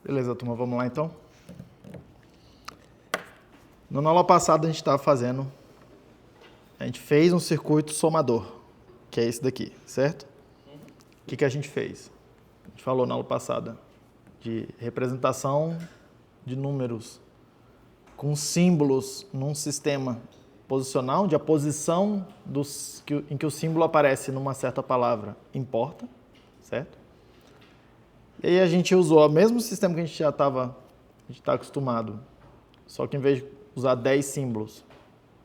Beleza, turma, vamos lá então? Na aula passada a gente fez um circuito somador, que é esse daqui, certo? O que a gente fez? A gente falou na aula passada de representação de números com símbolos num sistema posicional, onde a posição em que o símbolo aparece numa certa palavra importa, certo? E aí a gente usou o mesmo sistema que a gente está acostumado, só que em vez de usar 10 símbolos,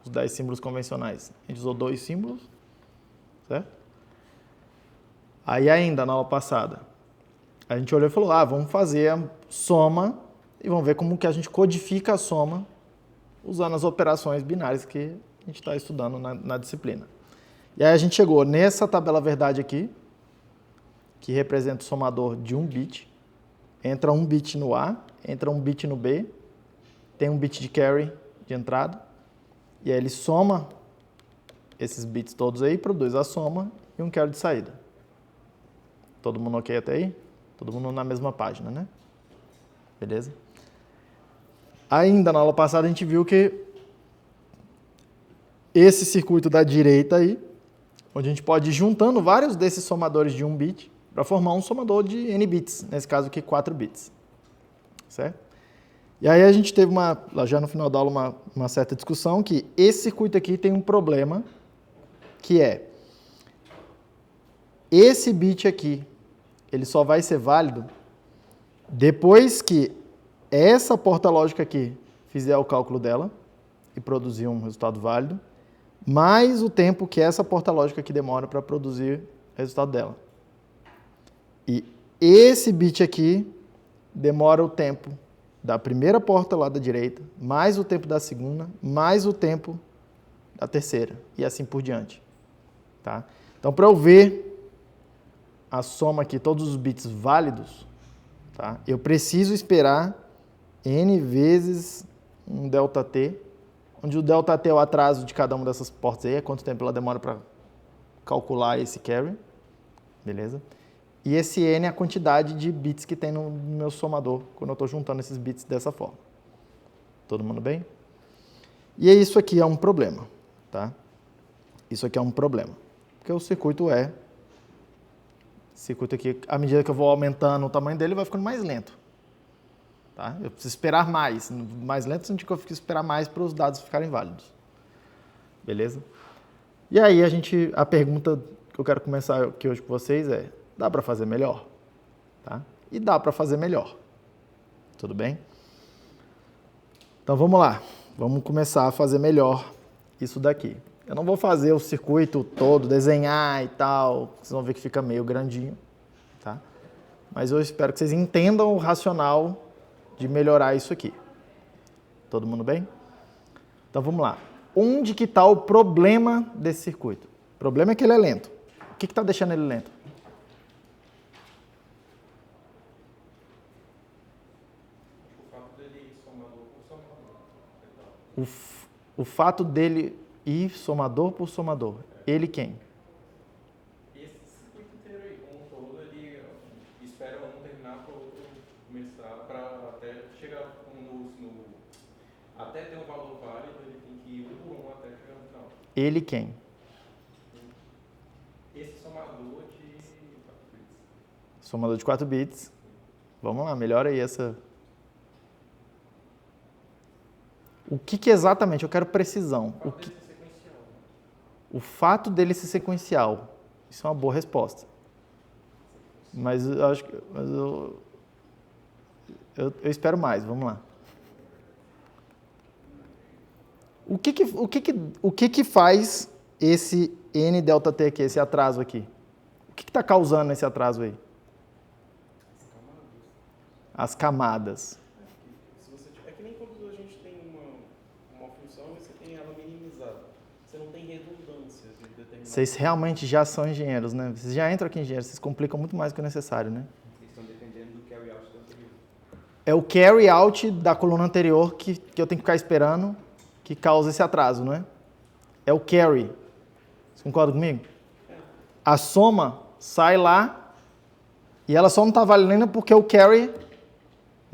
os 10 símbolos convencionais, a gente usou 2 símbolos, certo? Aí ainda, na aula passada, a gente olhou e falou, vamos fazer a soma e vamos ver como que a gente codifica a soma usando as operações binárias que a gente está estudando na disciplina. E aí a gente chegou nessa tabela verdade aqui, que representa o somador de um bit. Entra um bit no A, entra um bit no B, tem um bit de carry de entrada, e aí ele soma esses bits todos aí, produz a soma e um carry de saída. Todo mundo ok até aí? Todo mundo na mesma página, né? Beleza? Ainda na aula passada a gente viu que esse circuito da direita aí, onde a gente pode ir juntando vários desses somadores de 1 bit para formar um somador de n bits, nesse caso aqui 4 bits, certo? E aí a gente teve já no final da aula uma certa discussão que esse circuito aqui tem um problema, que é esse bit aqui, ele só vai ser válido depois que essa porta lógica aqui fizer o cálculo dela e produzir um resultado válido, mais o tempo que essa porta lógica aqui demora para produzir o resultado dela. E esse bit aqui demora o tempo da primeira porta lá da direita, mais o tempo da segunda, mais o tempo da terceira, e assim por diante. Tá? Então, para eu ver a soma aqui, todos os bits válidos, tá? Eu preciso esperar n vezes um ΔT, onde o ΔT é o atraso de cada uma dessas portas aí, é quanto tempo ela demora para calcular esse carry, beleza? E esse n é a quantidade de bits que tem no meu somador, quando eu estou juntando esses bits dessa forma. Todo mundo bem? E isso aqui é um problema, tá? Isso aqui é um problema, porque o circuito aqui, à medida que eu vou aumentando o tamanho dele, vai ficando mais lento. Tá? Eu preciso esperar mais lento, no sentido que eu preciso esperar mais para os dados ficarem válidos. Beleza? E aí a pergunta que eu quero começar aqui hoje com vocês é, dá para fazer melhor? Tá? E dá para fazer melhor. Tudo bem? Então vamos lá. Vamos começar a fazer melhor isso daqui. Eu não vou fazer o circuito todo, desenhar e tal, vocês vão ver que fica meio grandinho. Tá? Mas eu espero que vocês entendam o racional de melhorar isso aqui. Todo mundo bem? Então vamos lá. Onde que está o problema desse circuito? O problema é que ele é lento. O que está deixando ele lento? O fato dele ir somador por somador. Ele quem? Esse circuito inteiro aí, como um todo, ele espera um terminar para o outro começar, para até chegar até ter um valor válido, ele tem que ir um por um até chegar no final. Ele quem? Esse somador de 4 bits. Somador de 4 bits. Vamos lá, melhora aí essa... O que exatamente? Eu quero precisão. O fato dele ser sequencial. Isso é uma boa resposta. Mas eu acho que... Eu espero mais, vamos lá. O que faz esse nΔt aqui, esse atraso aqui? O que está causando esse atraso aí? As camadas. É que nem quando a gente tem uma função e você tem ela minimizada. Você não tem redundâncias de determinadas. Vocês realmente já são engenheiros, né? Vocês já entram aqui em engenheiro, vocês complicam muito mais do que o necessário, né? Vocês estão dependendo do carry out do anterior. É o carry out da coluna anterior que eu tenho que ficar esperando, que causa esse atraso, não é? É o carry. Você concorda comigo? A soma sai lá e ela só não está valendo porque o carry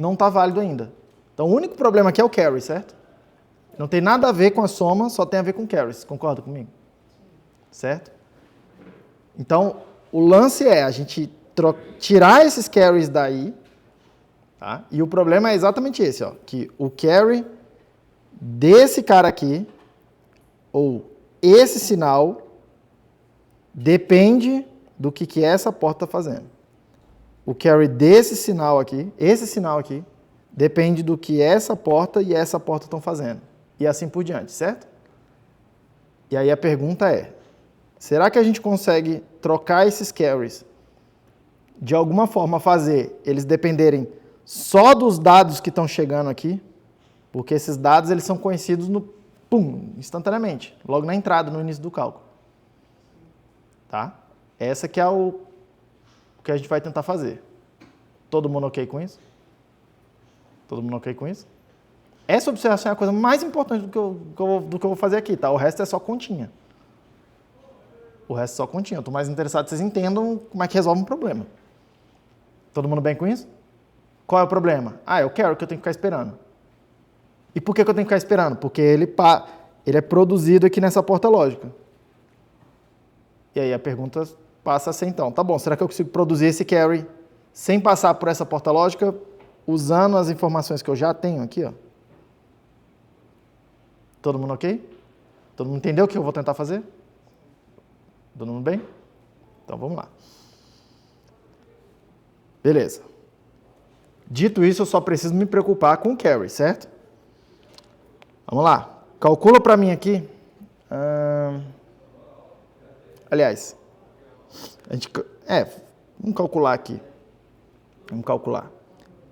não está válido ainda. Então, o único problema aqui é o carry, certo? Não tem nada a ver com a soma, só tem a ver com carries. Concorda comigo? Certo? Então, o lance é a gente tirar esses carries daí, tá? E o problema é exatamente esse, ó, que o carry desse cara aqui, ou esse sinal, depende do que essa porta está fazendo. O carry desse sinal aqui, esse sinal aqui, depende do que essa porta e essa porta estão fazendo. E assim por diante, certo? E aí a pergunta é, será que a gente consegue trocar esses carries, de alguma forma fazer eles dependerem só dos dados que estão chegando aqui? Porque esses dados eles são conhecidos instantaneamente, logo na entrada, no início do cálculo. Tá? Essa que é o que a gente vai tentar fazer. Todo mundo ok com isso? Todo mundo ok com isso? Essa observação é a coisa mais importante do que eu vou fazer aqui, tá? O resto é só continha. O resto é só continha. Eu estou mais interessado que vocês entendam como é que resolve um problema. Todo mundo bem com isso? Qual é o problema? Eu quero que eu tenho que ficar esperando. E por que eu tenho que ficar esperando? Porque ele é produzido aqui nessa porta lógica. E aí a pergunta passa a ser então, tá bom, será que eu consigo produzir esse carry sem passar por essa porta lógica, usando as informações que eu já tenho aqui, ó? Todo mundo ok? Todo mundo entendeu o que eu vou tentar fazer? Todo mundo bem? Então vamos lá. Beleza. Dito isso, eu só preciso me preocupar com o carry, certo? Vamos lá. Calcula para mim aqui. Aliás, vamos calcular aqui. Vamos calcular.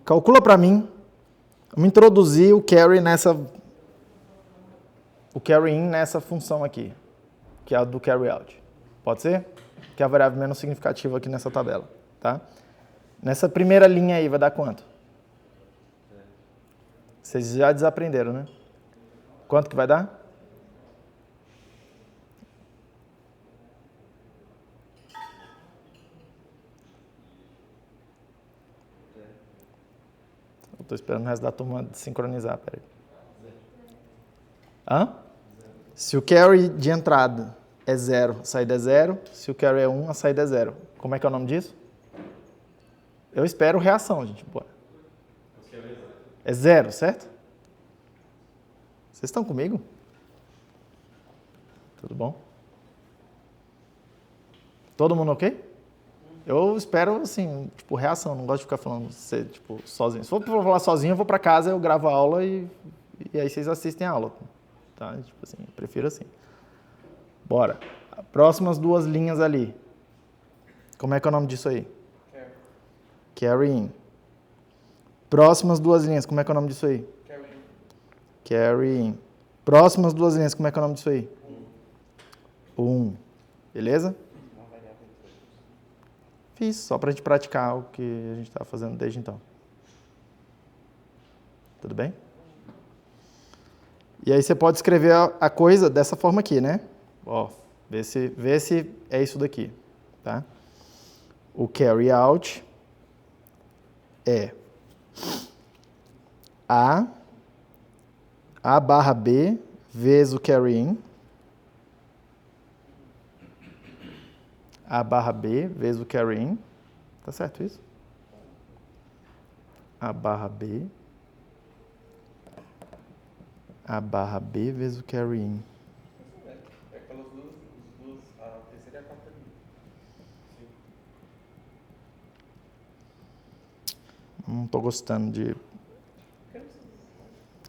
Calcula para mim. Vamos introduzir o carry in nessa função aqui, que é a do carry out. Pode ser? Que é a variável menos significativa aqui nessa tabela, tá? Nessa primeira linha aí vai dar quanto? Vocês já desaprenderam, né? Quanto que vai dar? Eu estou esperando o resto da turma sincronizar, peraí. Se o carry de entrada é 0, a saída é 0. Se o carry é 1, a saída é 0. Como é que é o nome disso? Eu espero reação, gente. Bora. É 0, certo? Vocês estão comigo? Tudo bom? Todo mundo ok? Eu espero, assim, reação. Não gosto de ficar falando sozinho. Se for para falar sozinho, eu vou para casa, eu gravo a aula e aí vocês assistem a aula. Tá? Eu prefiro assim. Bora. Próximas duas linhas ali. Como é que é o nome disso aí? Carry in. Próximas duas linhas. Como é que é o nome disso aí? Carry in. Próximas duas linhas. Como é que é o nome disso aí? 1. Beleza? Fiz, só para a gente praticar o que a gente está fazendo desde então. Tudo bem? E aí você pode escrever a coisa dessa forma aqui, né? Ó, vê se é isso daqui, tá? O carry out é A barra B vezes o carry in. A barra B vezes o carry in. Tá certo isso? A barra B vezes o carry in. É aquelas duas, a terceira e a quarta linha. Não tô gostando de...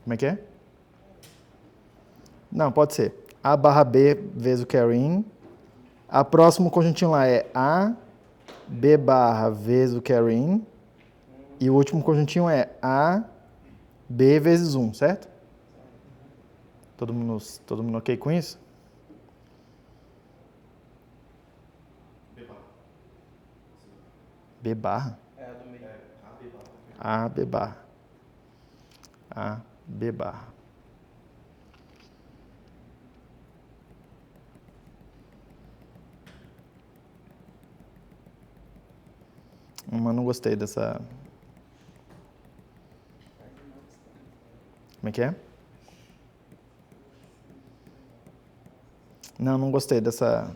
Como é que é? Não, pode ser. A barra B vezes o carry in. A próximo conjuntinho lá é A, B barra vezes o carry in. E o último conjuntinho é A, B vezes 1, certo? Todo mundo ok com isso? B barra? É a do meio. A, B barra. A, B barra. Mas não gostei dessa... Como é que é? Não gostei dessa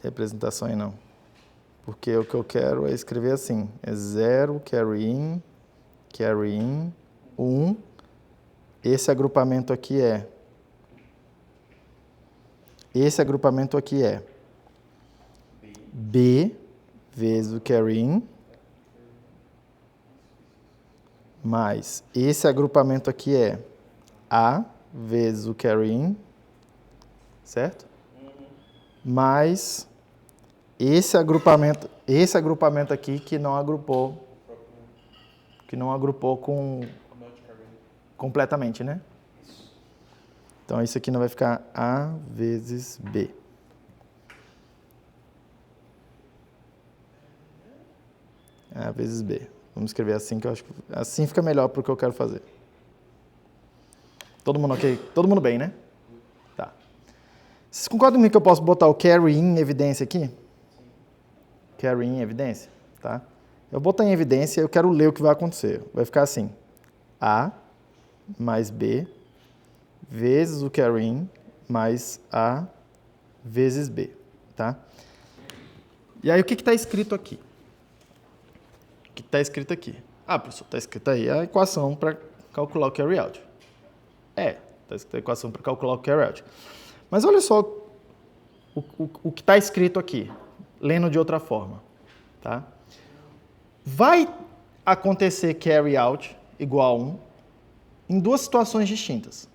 representação aí, não. Porque o que eu quero é escrever assim, é 0, carry in, 1. Esse agrupamento aqui é B vezes o carry in, mais esse agrupamento aqui é A vezes o carry in, certo? Mais esse agrupamento aqui que não agrupou completamente, né? Então isso aqui não vai ficar A vezes B. A vezes B. Vamos escrever assim, que eu acho que assim fica melhor para o que eu quero fazer. Todo mundo ok? Todo mundo bem, né? Tá. Vocês concordam comigo que eu posso botar o carry in em evidência aqui? Carry in em evidência, tá? Eu vou botar em evidência e eu quero ler o que vai acontecer. Vai ficar assim, A mais B vezes o carry in mais A vezes B, tá? E aí o que está escrito aqui? O que está escrito aqui? Ah, professor, está escrito aí a equação para calcular o carry out. Está escrito a equação para calcular o carry out. Mas olha só o que está escrito aqui, lendo de outra forma, tá? Vai acontecer carry out igual a 1 em duas situações distintas.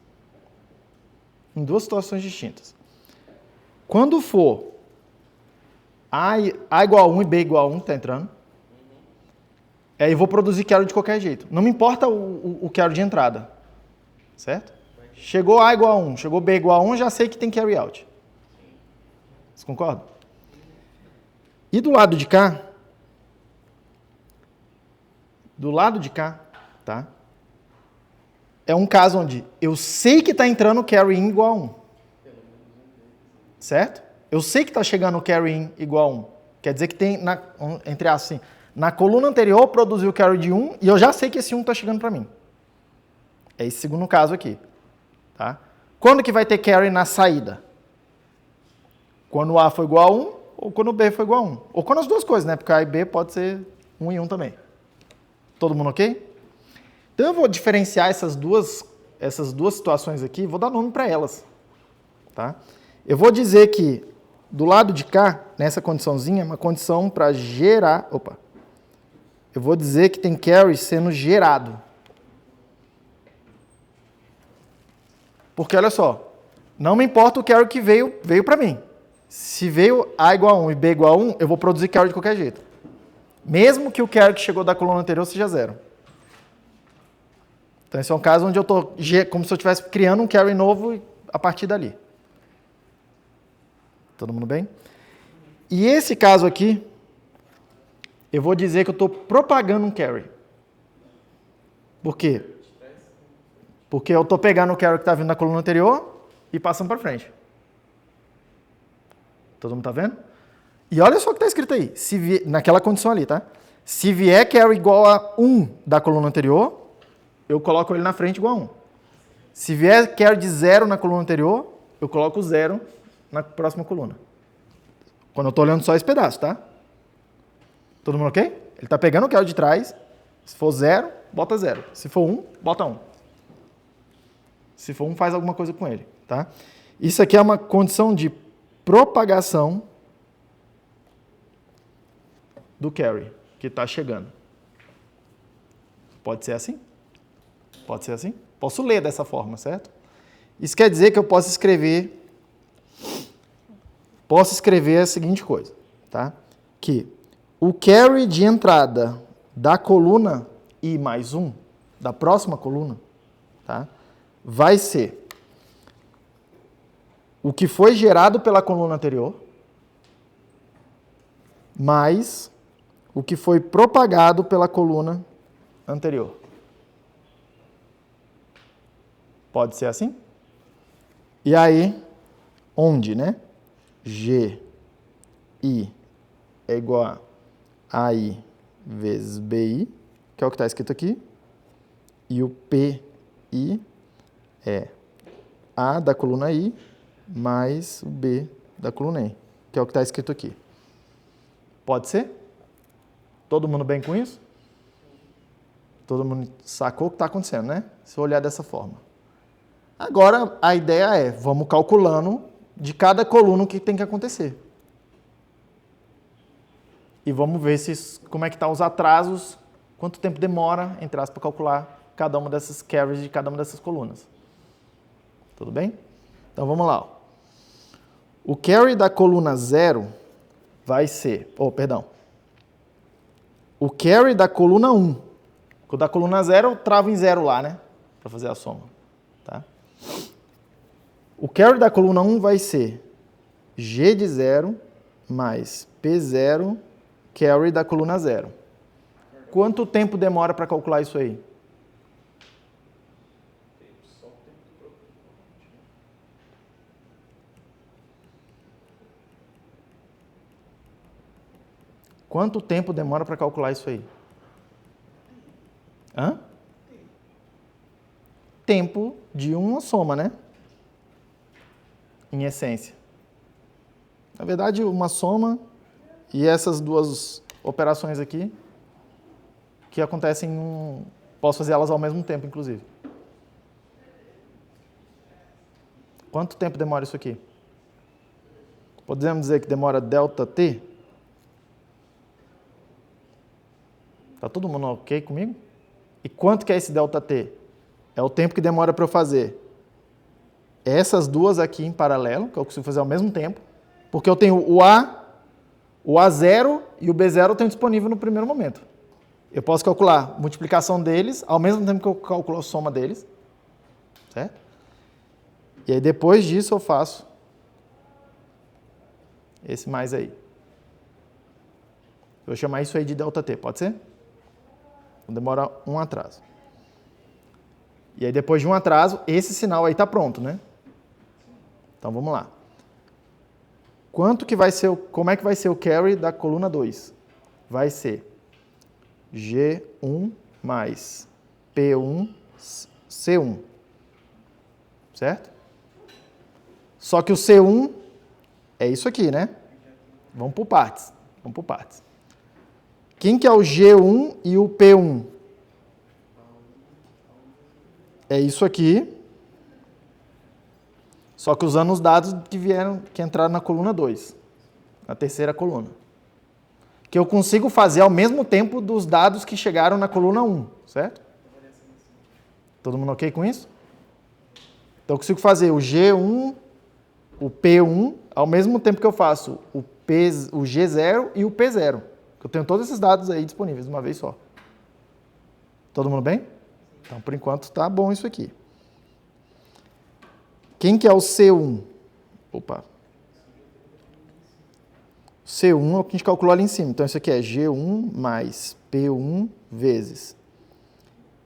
Quando for A igual a 1 e B igual a 1, tá entrando? Aí eu vou produzir carry de qualquer jeito. Não me importa o carry de entrada. Certo? Chegou A igual a 1, chegou B igual a 1, já sei que tem carry out. Vocês concordam? E do lado de cá? Tá? É um caso onde eu sei que está entrando carry in igual a 1. Certo? Eu sei que está chegando o carry in igual a 1. Quer dizer que tem, entre aspas, assim, na coluna anterior produziu o carry de 1 e eu já sei que esse 1 está chegando para mim. É esse segundo caso aqui. Tá? Quando que vai ter carry na saída? Quando o A for igual a 1 ou quando o B for igual a 1. Ou quando as duas coisas, né? Porque A e B pode ser 1 e 1 também. Todo mundo ok? Então eu vou diferenciar essas duas situações aqui, vou dar nome para elas. Tá? Eu vou dizer que do lado de cá, nessa condiçãozinha, é uma condição para gerar... Eu vou dizer que tem carry sendo gerado. Porque olha só, não me importa o carry que veio para mim. Se veio A igual a 1 e B igual a 1, eu vou produzir carry de qualquer jeito. Mesmo que o carry que chegou da coluna anterior seja 0. Então esse é um caso onde eu estou como se eu estivesse criando um carry novo a partir dali. Todo mundo bem? E esse caso aqui, eu vou dizer que eu estou propagando um carry. Por quê? Porque eu estou pegando o carry que está vindo da coluna anterior e passando para frente. Todo mundo está vendo? E olha só o que está escrito aí, naquela condição ali, tá? Se vier carry igual a 1 da coluna anterior, eu coloco ele na frente igual a 1. Se vier carry de 0 na coluna anterior, eu coloco o 0 na próxima coluna. Quando eu estou olhando só esse pedaço, tá? Todo mundo ok? Ele está pegando o carry de trás. Se for 0, bota 0. Se for 1, bota 1. Se for 1, faz alguma coisa com ele, tá? Isso aqui é uma condição de propagação do carry que está chegando. Pode ser assim? Pode ser assim? Posso ler dessa forma, certo? Isso quer dizer que eu posso escrever a seguinte coisa, tá? Que o carry de entrada da coluna I mais 1, da próxima coluna, tá? Vai ser o que foi gerado pela coluna anterior, mais o que foi propagado pela coluna anterior. Pode ser assim? E aí, onde, né? G, I é igual a AI vezes BI, que é o que está escrito aqui, e o PI é A da coluna I mais o B da coluna I, que é o que está escrito aqui. Pode ser? Todo mundo bem com isso? Todo mundo sacou o que está acontecendo, né? Se eu olhar dessa forma. Agora, a ideia é, vamos calculando de cada coluna o que tem que acontecer. E vamos ver como é que estão os atrasos, quanto tempo demora, entre aspas, para calcular cada uma dessas carries de cada uma dessas colunas. Tudo bem? Então, vamos lá. O carry da coluna 0 vai ser... O carry da coluna 1. O da coluna 0 eu travo em 0 lá, né? Para fazer a soma. Tá? O carry da coluna 1 vai ser G de 0 mais P0 carry da coluna 0. Quanto tempo demora para calcular isso aí? Quanto tempo demora para calcular isso aí? Hã? Tempo de uma soma, né? Em essência. Na verdade, uma soma e essas duas operações aqui, que acontecem posso fazer elas ao mesmo tempo, inclusive. Quanto tempo demora isso aqui? Podemos dizer que demora ΔT? Tá todo mundo ok comigo? E quanto que é esse ΔT? É o tempo que demora para eu fazer essas duas aqui em paralelo, que eu consigo fazer ao mesmo tempo, porque eu tenho o A0 e o B0 eu tenho disponível no primeiro momento. Eu posso calcular a multiplicação deles ao mesmo tempo que eu calculo a soma deles, certo? E aí depois disso eu faço esse mais aí. Eu vou chamar isso aí de ΔT, pode ser? Demora um atraso. E aí depois de um atraso, esse sinal aí está pronto, né? Então vamos lá. Como é que vai ser o carry da coluna 2? Vai ser G1 mais P1 C1. Certo? Só que o C1 é isso aqui, né? Vamos por partes. Quem que é o G1 e o P1? É isso aqui. Só que usando os dados que entraram na coluna 2. Na terceira coluna. Que eu consigo fazer ao mesmo tempo dos dados que chegaram na coluna 1, certo? Todo mundo ok com isso? Então eu consigo fazer o G1, o P1, ao mesmo tempo que eu faço o G0 e o P0. Eu tenho todos esses dados aí disponíveis de uma vez só. Todo mundo bem? Então, por enquanto, tá bom isso aqui. Quem que é o C1? C1 é o que a gente calculou ali em cima. Então, isso aqui é G1 mais P1 vezes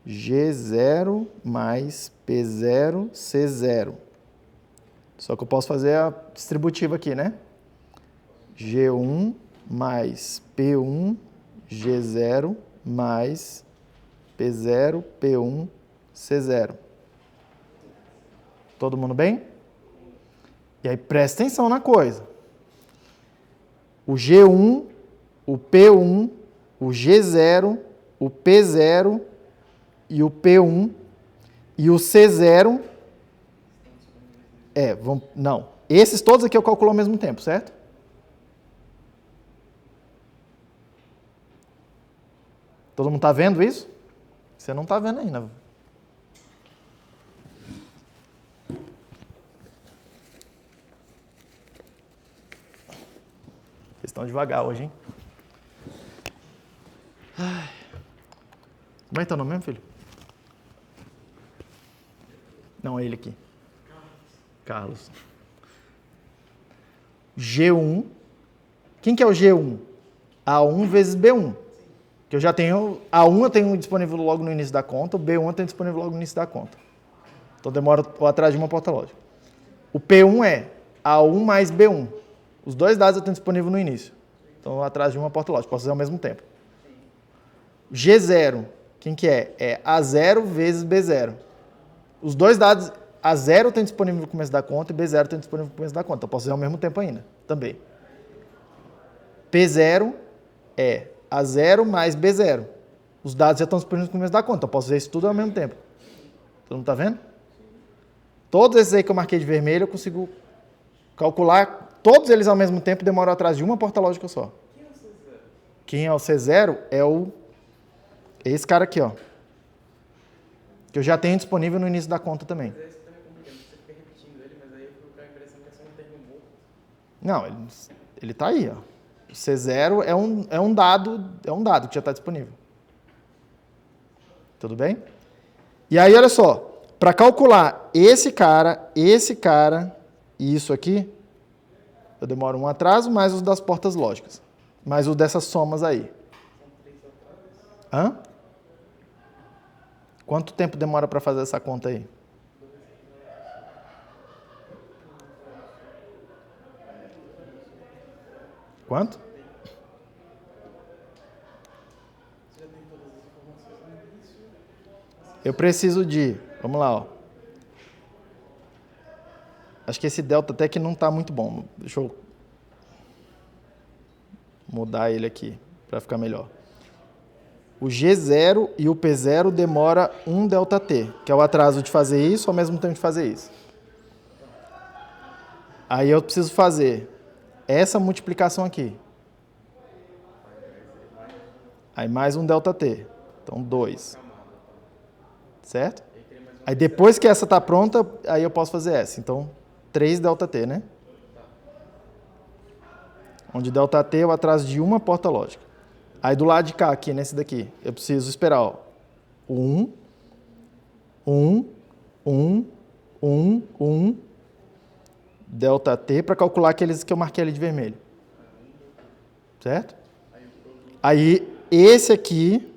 G0 mais P0 C0. Só que eu posso fazer a distributiva aqui, né? G1 mais P1 G0 mais P0 P1 C0. Todo mundo bem? E aí presta atenção na coisa. O G1, o P1, o G0, o P0 e o P1 e o C0... Não. Esses todos aqui eu calculo ao mesmo tempo, certo? Todo mundo está vendo isso? Você não está vendo ainda. Vocês estão devagar hoje, hein? Ai. Como é que tá o nome mesmo, filho? Não, é ele aqui. Carlos. G1. Quem que é o G1? A1 vezes B1. Que eu já tenho... A1 eu tenho disponível logo no início da conta, o B1 eu tenho disponível logo no início da conta. Então demora atrás de uma porta lógica. O P1 é A1 mais B1. Os dois dados eu tenho disponível no início. Então atrás de uma porta lógica. Posso fazer ao mesmo tempo. G0 Quem que é? É A0 vezes B0. Os dois dados, A0 tem disponível no começo da conta e B0 tem disponível no começo da conta. Eu posso fazer ao mesmo tempo ainda, também. P0 é A0 mais B0. Os dados já estão disponíveis no começo da conta. Eu posso fazer isso tudo ao mesmo tempo. Todo mundo está vendo? Todos esses aí que eu marquei de vermelho, eu consigo calcular todos eles ao mesmo tempo, demoram atrás de uma porta lógica só. Quem é o C0 é esse cara aqui, ó. Que eu já tenho disponível no início da conta também. Mas aí você tá me complicando, você fica repetindo ele, mas aí eu fico com a impressão que é só um termo morto. Não, ele tá aí, ó. O C0 é um dado que já está disponível. Tudo bem? E aí, olha só. Para calcular esse cara e isso aqui, eu demoro um atraso mais os das portas lógicas. Mais o dessas somas aí. São 3 atrasos. Hã? Quanto tempo demora para fazer essa conta aí? Quanto? Você já tem todas as informações no início. Eu preciso de... Vamos lá, ó. Acho que esse delta até que não está muito bom. Deixa eu mudar ele aqui para ficar melhor. O G0 e o P0 demora 1 ΔT, que é o atraso de fazer isso ao mesmo tempo de fazer isso. Aí eu preciso fazer essa multiplicação aqui. Aí mais 1 ΔT. Então 2. Certo? Aí depois que essa está pronta, aí eu posso fazer essa. Então 3 ΔT, né? Onde ΔT é o atraso de uma porta lógica. Aí do lado de cá, aqui, nesse daqui, eu preciso esperar, ó. 1, ΔT, para calcular aqueles que eu marquei ali de vermelho. Certo? Aí, esse aqui,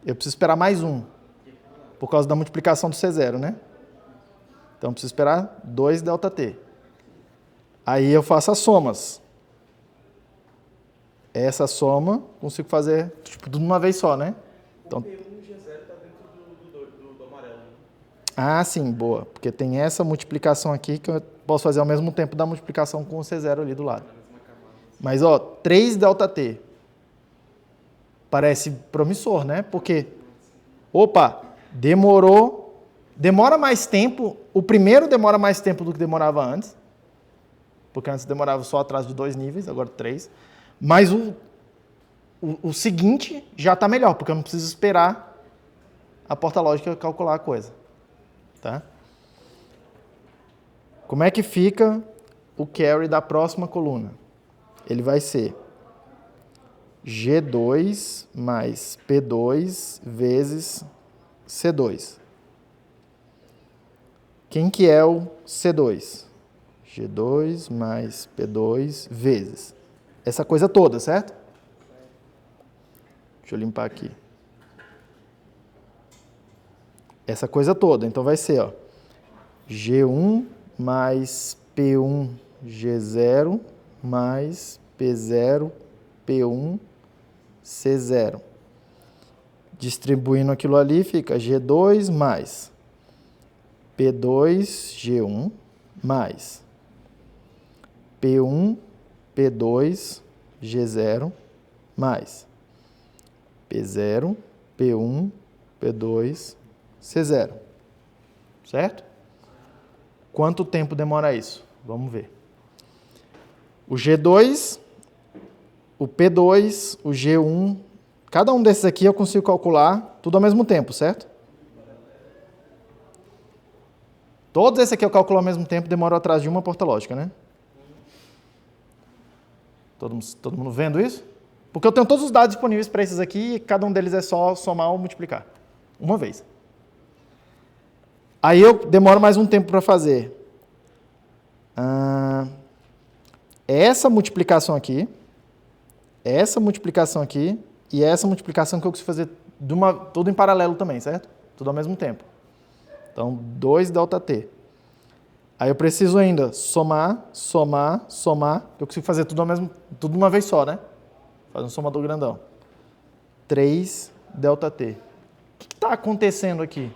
eu preciso esperar mais um. Por causa da multiplicação do C0, né? Então, eu preciso esperar 2 ΔT. Aí, eu faço as somas. Essa soma, consigo fazer tipo, tudo de uma vez só, né? Então, o P1 e o G0 está dentro do amarelo. Né? Ah, sim, boa. Porque tem essa multiplicação aqui que eu posso fazer ao mesmo tempo da multiplicação com o C0 ali do lado. Mas, ó, 3 ΔT. Parece promissor, né? Porque, opa, demora mais tempo. O primeiro demora mais tempo do que demorava antes. Porque antes demorava só atrás de 2 níveis, agora 3. Mas o seguinte já está melhor, porque eu não preciso esperar a porta lógica calcular a coisa. Tá? Como é que fica o carry da próxima coluna? Ele vai ser G2 mais P2 vezes C2. Quem que é o C2? G2 mais P2 vezes essa coisa toda, certo? Deixa eu limpar aqui. Essa coisa toda. Então, vai ser, ó, G1 mais P1 G0 mais P0 P1 C0. Distribuindo aquilo ali, fica G2 mais P2 G1 mais P1 P2 G0 mais P0 P1 P2 C0. Certo? Quanto tempo demora isso? Vamos ver. O G2, o P2, o G1, cada um desses aqui eu consigo calcular tudo ao mesmo tempo, certo? Todos esses aqui eu calculo ao mesmo tempo, demoram atrás de uma porta lógica, né? Todo mundo vendo isso? Porque eu tenho todos os dados disponíveis para esses aqui e cada um deles é só somar ou multiplicar. Uma vez. Aí eu demoro mais um tempo para fazer. Essa multiplicação aqui e essa multiplicação que eu consigo fazer tudo em paralelo também, certo? Tudo ao mesmo tempo. Então, 2 ΔT. Aí eu preciso ainda somar. Eu consigo fazer tudo de uma vez só, né? Faz um somador grandão. 3 ΔT. está acontecendo aqui?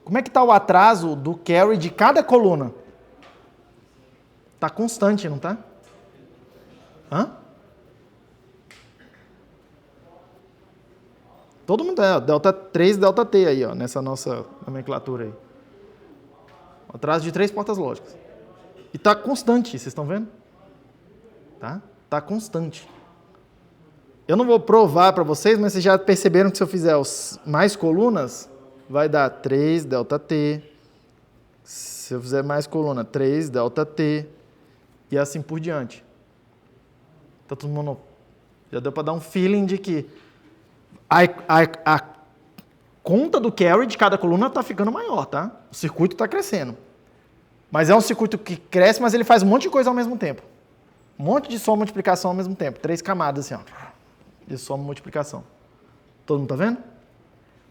Como é que está o atraso do carry de cada coluna? Está constante, não está? Hã? Todo mundo é delta 3, delta T aí, ó, nessa nossa nomenclatura aí. Atraso de 3 portas lógicas. E está constante, vocês estão vendo? Tá? Está constante. Eu não vou provar para vocês, mas vocês já perceberam que se eu fizer mais colunas, vai dar 3 delta T. Se eu fizer mais coluna, 3 delta T. E assim por diante. Tá todo mundo... Já deu para dar um feeling de que a conta do carry de cada coluna está ficando maior, tá? O circuito está crescendo. Mas é um circuito que cresce, mas ele faz um monte de coisa ao mesmo tempo. Um monte de soma e multiplicação ao mesmo tempo. 3 camadas assim, ó. De soma e multiplicação. Todo mundo tá vendo?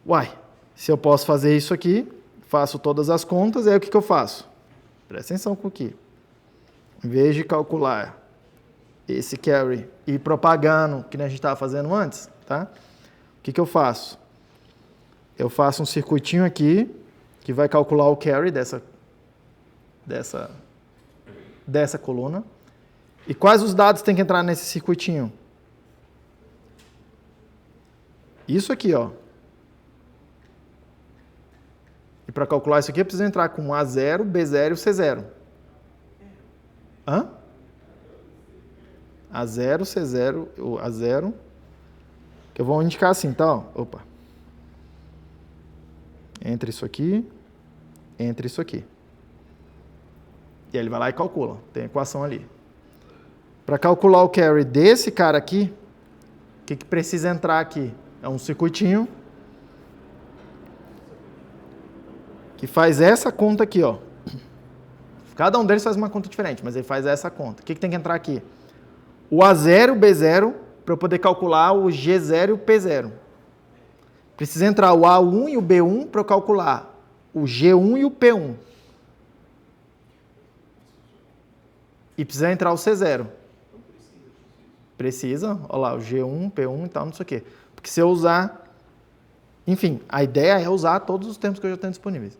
Uai, se eu posso fazer isso aqui, faço todas as contas, aí o que eu faço? Presta atenção com aqui. Em vez de calcular esse carry e ir propagando, que a gente estava fazendo antes, tá? O que eu faço? Eu faço um circuitinho aqui, que vai calcular o carry dessa coluna. E quais os dados tem que entrar nesse circuitinho? Isso aqui, ó. E para calcular isso aqui, eu preciso entrar com A0, B0 e C0. Hã? A0, C0, A0. Que eu vou indicar assim, tá? Ó. Opa. Entre isso aqui, entre isso aqui. E aí ele vai lá e calcula. Tem a equação ali. Para calcular o carry desse cara aqui, o que precisa entrar aqui? É um circuitinho que faz essa conta aqui, ó. Cada um deles faz uma conta diferente, mas ele faz essa conta. O que tem que entrar aqui? O A0 e o B0 para eu poder calcular o G0 e o P0. Precisa entrar o A1 e o B1 para eu calcular o G1 e o P1. E precisa entrar o C0. Precisa, olha lá, o G1, P1 e tal, não sei o quê. Porque se eu usar... Enfim, a ideia é usar todos os termos que eu já tenho disponíveis.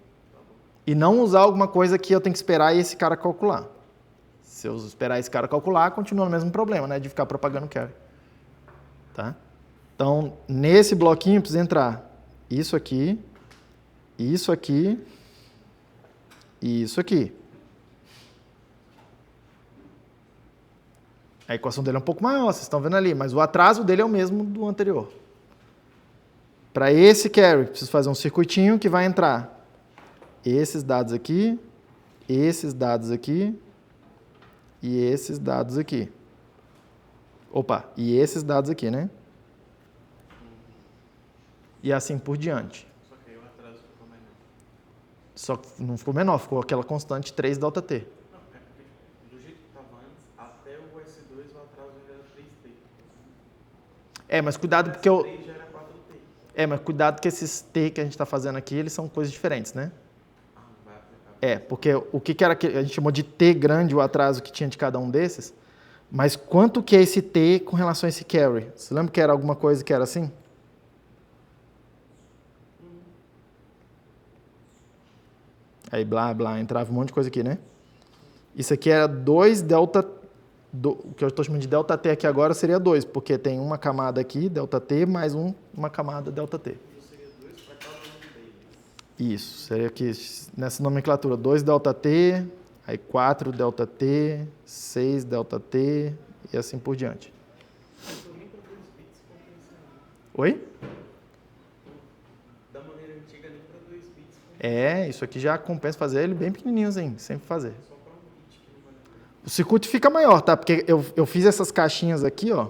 E não usar alguma coisa que eu tenho que esperar esse cara calcular. Se eu esperar esse cara calcular, continua no mesmo problema, né? De ficar propagando carry. Tá? Então, nesse bloquinho precisa entrar isso aqui e isso aqui. A equação dele é um pouco maior, vocês estão vendo ali, mas o atraso dele é o mesmo do anterior. Para esse carry, preciso fazer um circuitinho que vai entrar esses dados aqui e esses dados aqui. Opa, e esses dados aqui, né? E assim por diante. Só que aí o atraso ficou menor. Só que não ficou menor, ficou aquela constante 3 delta T. Não, é porque do jeito que estava antes, até o S2 o atraso já era 3T. É, mas cuidado porque o S3 já era 4T. É, mas cuidado que esses T que a gente está fazendo aqui, eles são coisas diferentes, né? Ah, não vai aplicar. É, porque o que era que a gente chamou de T grande, o atraso que tinha de cada um desses, mas quanto que é esse T com relação a esse carry? Você lembra que era alguma coisa que era assim? Aí blá, blá, entrava um monte de coisa aqui, né? Isso aqui era 2 delta... o que eu estou chamando de delta T aqui agora seria 2, porque tem uma camada aqui, delta T, mais uma camada delta T. Isso seria 2 para cada um deles. Isso, seria aqui nessa nomenclatura 2 delta T, aí 4 delta T, 6 delta T e assim por diante. Nem para 2 bits compensa. Oi? Da maneira antiga, nem para 2 bits compensa. É, isso aqui já compensa fazer ele bem pequenininho assim, sempre fazer. Só para 1 bit que não vale a pena. O circuito fica maior, tá? Porque eu fiz essas caixinhas aqui, ó,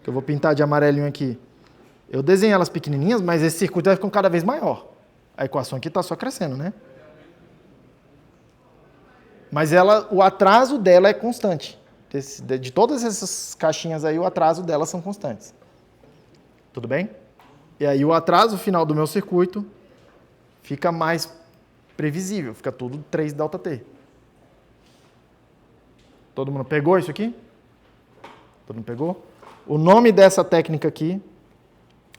que eu vou pintar de amarelinho aqui. Eu desenhei elas pequenininhas, mas esse circuito vai ficando cada vez maior. A equação aqui está só crescendo, né? Mas o atraso dela é constante. De todas essas caixinhas aí, o atraso delas são constantes. Tudo bem? E aí o atraso final do meu circuito fica mais previsível. Fica tudo 3 delta T. Todo mundo pegou isso aqui? Todo mundo pegou? O nome dessa técnica aqui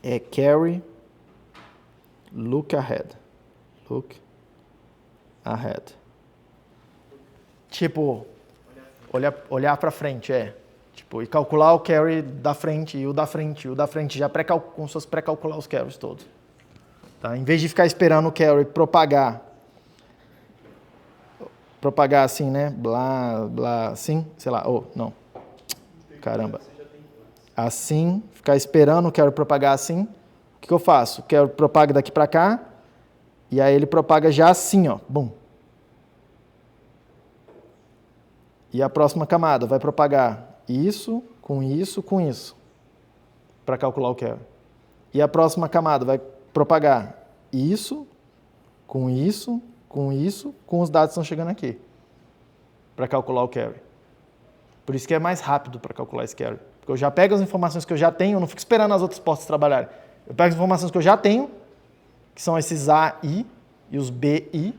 é carry Look ahead. Look ahead. Tipo, olhar para frente, Tipo, e calcular o carry da frente, e o da frente, e o da frente, já como se fosse pré-calcular os carries todos. Tá? Em vez de ficar esperando o carry propagar assim, né? Blá, blá, assim, sei lá, não. Caramba. Assim, ficar esperando o carry propagar assim, o que eu faço? O carry propaga daqui para cá, e aí ele propaga já assim, ó, bum. E a próxima camada vai propagar isso, com isso, com isso, para calcular o carry. E a próxima camada vai propagar isso, com isso, com isso, com os dados que estão chegando aqui, para calcular o carry. Por isso que é mais rápido para calcular esse carry. Porque eu já pego as informações que eu já tenho, eu não fico esperando as outras portas trabalharem. Eu pego as informações que eu já tenho, que são esses A, I e os B, I,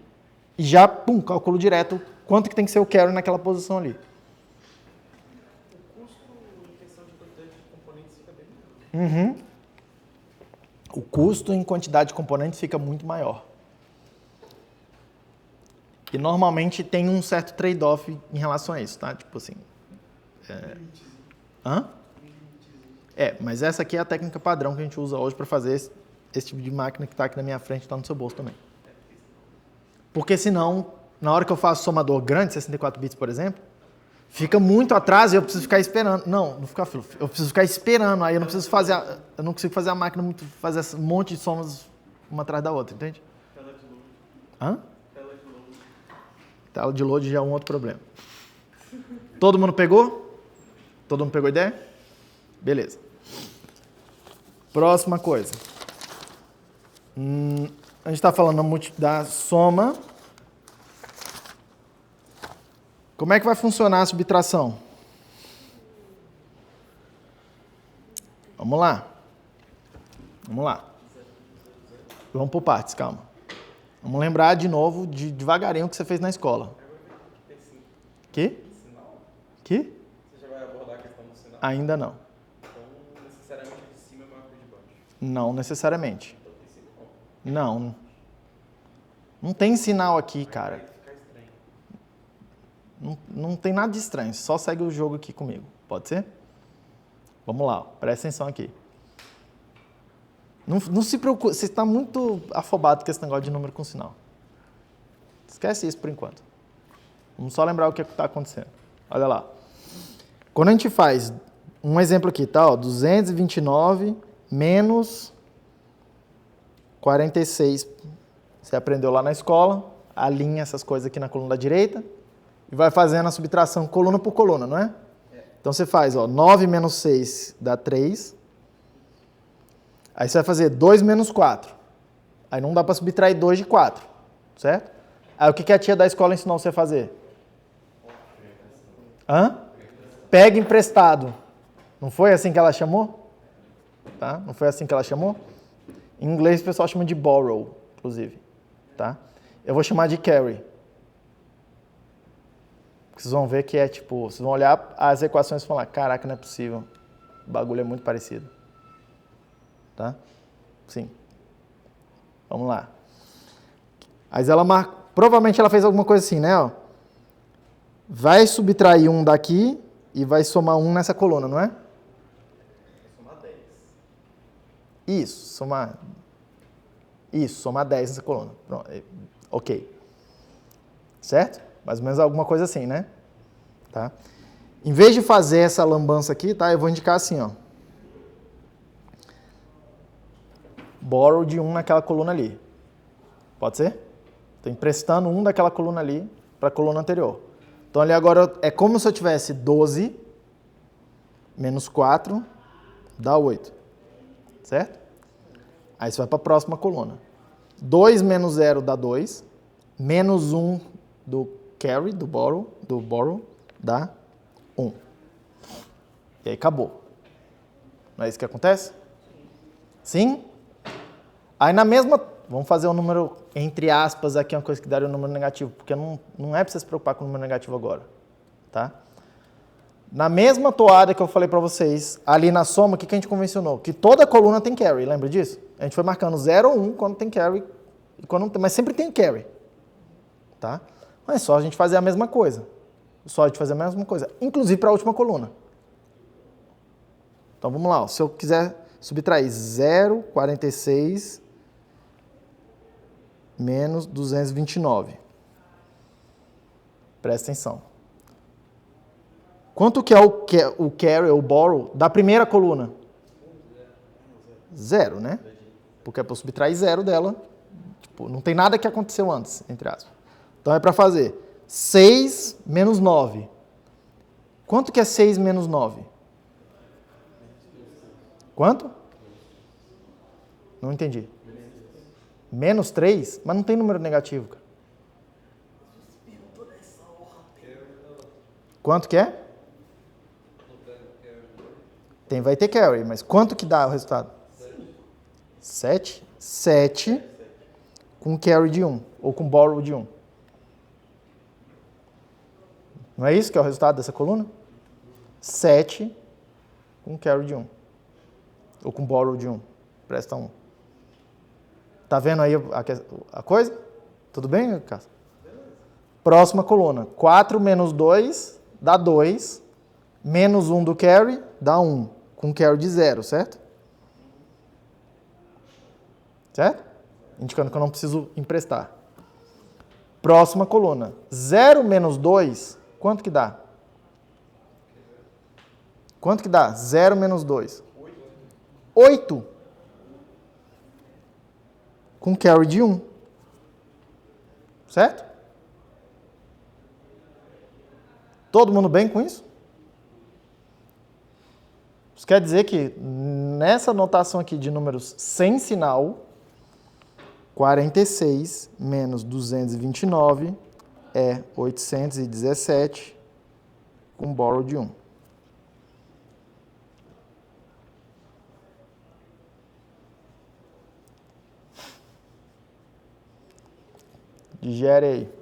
e já, pum, calculo direto quanto que tem que ser o carry naquela posição ali. O custo em questão de quantidade de componentes fica bem menor. O custo em quantidade de componentes fica muito maior. E normalmente tem um certo trade-off em relação a isso, tá? Tipo assim... mas essa aqui é a técnica padrão que a gente usa hoje para fazer esse tipo de máquina que está aqui na minha frente e está no seu bolso também. Porque senão, na hora que eu faço somador grande, 64 bits, por exemplo, fica muito atrás e eu preciso ficar esperando. Não fica frio. Eu preciso ficar esperando, aí eu não consigo fazer a máquina fazer esse monte de somas uma atrás da outra, entende? Tela de load. Tela de load. Tela de load já é um outro problema. Todo mundo pegou? Todo mundo pegou a ideia? Beleza. Próxima coisa. A gente está falando da soma. Como é que vai funcionar a subtração? Vamos lá. Vamos por partes, calma. Vamos lembrar de novo, devagarinho, o que você fez na escola. Que? Que? Você já vai abordar a questão do sinal? Ainda não. Então, necessariamente de cima é maior que o de baixo. Não necessariamente. Então tem sinal. Não. Não tem sinal aqui, cara. Vai ficar estranho. Não tem nada de estranho. Só segue o jogo aqui comigo. Pode ser? Vamos lá. Presta atenção aqui. Não se preocupe. Você está muito afobado com esse negócio de número com sinal. Esquece isso por enquanto. Vamos só lembrar o que está acontecendo. Olha lá. Quando a gente faz um exemplo aqui, tá? 229 menos 46. Você aprendeu lá na escola, alinha essas coisas aqui na coluna da direita e vai fazendo a subtração coluna por coluna, não é? Então você faz, 9 menos 6 dá 3. Aí você vai fazer 2 menos 4. Aí não dá para subtrair 2 de 4, certo? Aí o que a tia da escola ensinou você a fazer? Pega emprestado. Não foi assim que ela chamou? Tá? Não foi assim que ela chamou? Em inglês o pessoal chama de borrow, inclusive. Tá? Eu vou chamar de carry. Vocês vão ver que é tipo, vocês vão olhar as equações e falar, caraca, não é possível. O bagulho é muito parecido. Tá? Sim. Vamos lá. Mas provavelmente ela fez alguma coisa assim, né? Vai subtrair 1 daqui e vai somar 1 nessa coluna, não é? Vai somar 10. Isso, somar 10 nessa coluna. Pronto. Ok. Certo? Mais ou menos alguma coisa assim, né? Tá? Em vez de fazer essa lambança aqui, tá? Eu vou indicar assim, Borrow de 1 naquela coluna ali. Pode ser? Estou emprestando 1 daquela coluna ali para a coluna anterior. Então ali agora é como se eu tivesse 12 menos 4 dá 8. Certo? Aí você vai para a próxima coluna. 2 menos 0 dá 2. Menos 1 do carry, do borrow, dá 1. E aí acabou. Não é isso que acontece? Sim? Aí na mesma... Vamos fazer um número, entre aspas, aqui, uma coisa que daria um número negativo, porque não é para você se preocupar com o número negativo agora. Tá? Na mesma toada que eu falei para vocês, ali na soma, o que a gente convencionou? Que toda coluna tem carry, lembra disso? A gente foi marcando 0 ou 1 quando tem carry, e quando não tem, mas sempre tem carry. Tá? Não é só a gente fazer a mesma coisa. Só a gente fazer a mesma coisa, inclusive para a última coluna. Então vamos lá, ó. Se eu quiser subtrair 0,46 menos 229. Presta atenção. Quanto que é o carry ou borrow da primeira coluna? 0, né? Porque é para subtrair 0 dela. Tipo, não tem nada que aconteceu antes, entre aspas. Então é para fazer 6 menos 9. Quanto que é 6 menos 9? Quanto? Não entendi. Menos 3? Mas não tem número negativo, cara. Quanto que é? Vai ter carry, mas quanto que dá o resultado? 7. 7 com carry de 1, ou com borrow de 1. Não é isso que é o resultado dessa coluna? 7 com carry de 1. Ou com borrow de 1. Presta 1. Tá vendo aí a coisa? Tudo bem, Cássio? Próxima coluna. 4 menos 2 dá 2. Menos 1 do carry dá 1. Com carry de 0, certo? Certo? Indicando que eu não preciso emprestar. Próxima coluna. 0 menos 2, quanto que dá? Quanto que dá? 0 menos 2. 8. Com carry de 1. Certo? Todo mundo bem com isso? Isso quer dizer que nessa notação aqui de números sem sinal, 46 menos 229 é 817 com borrow de 1. Digere aí.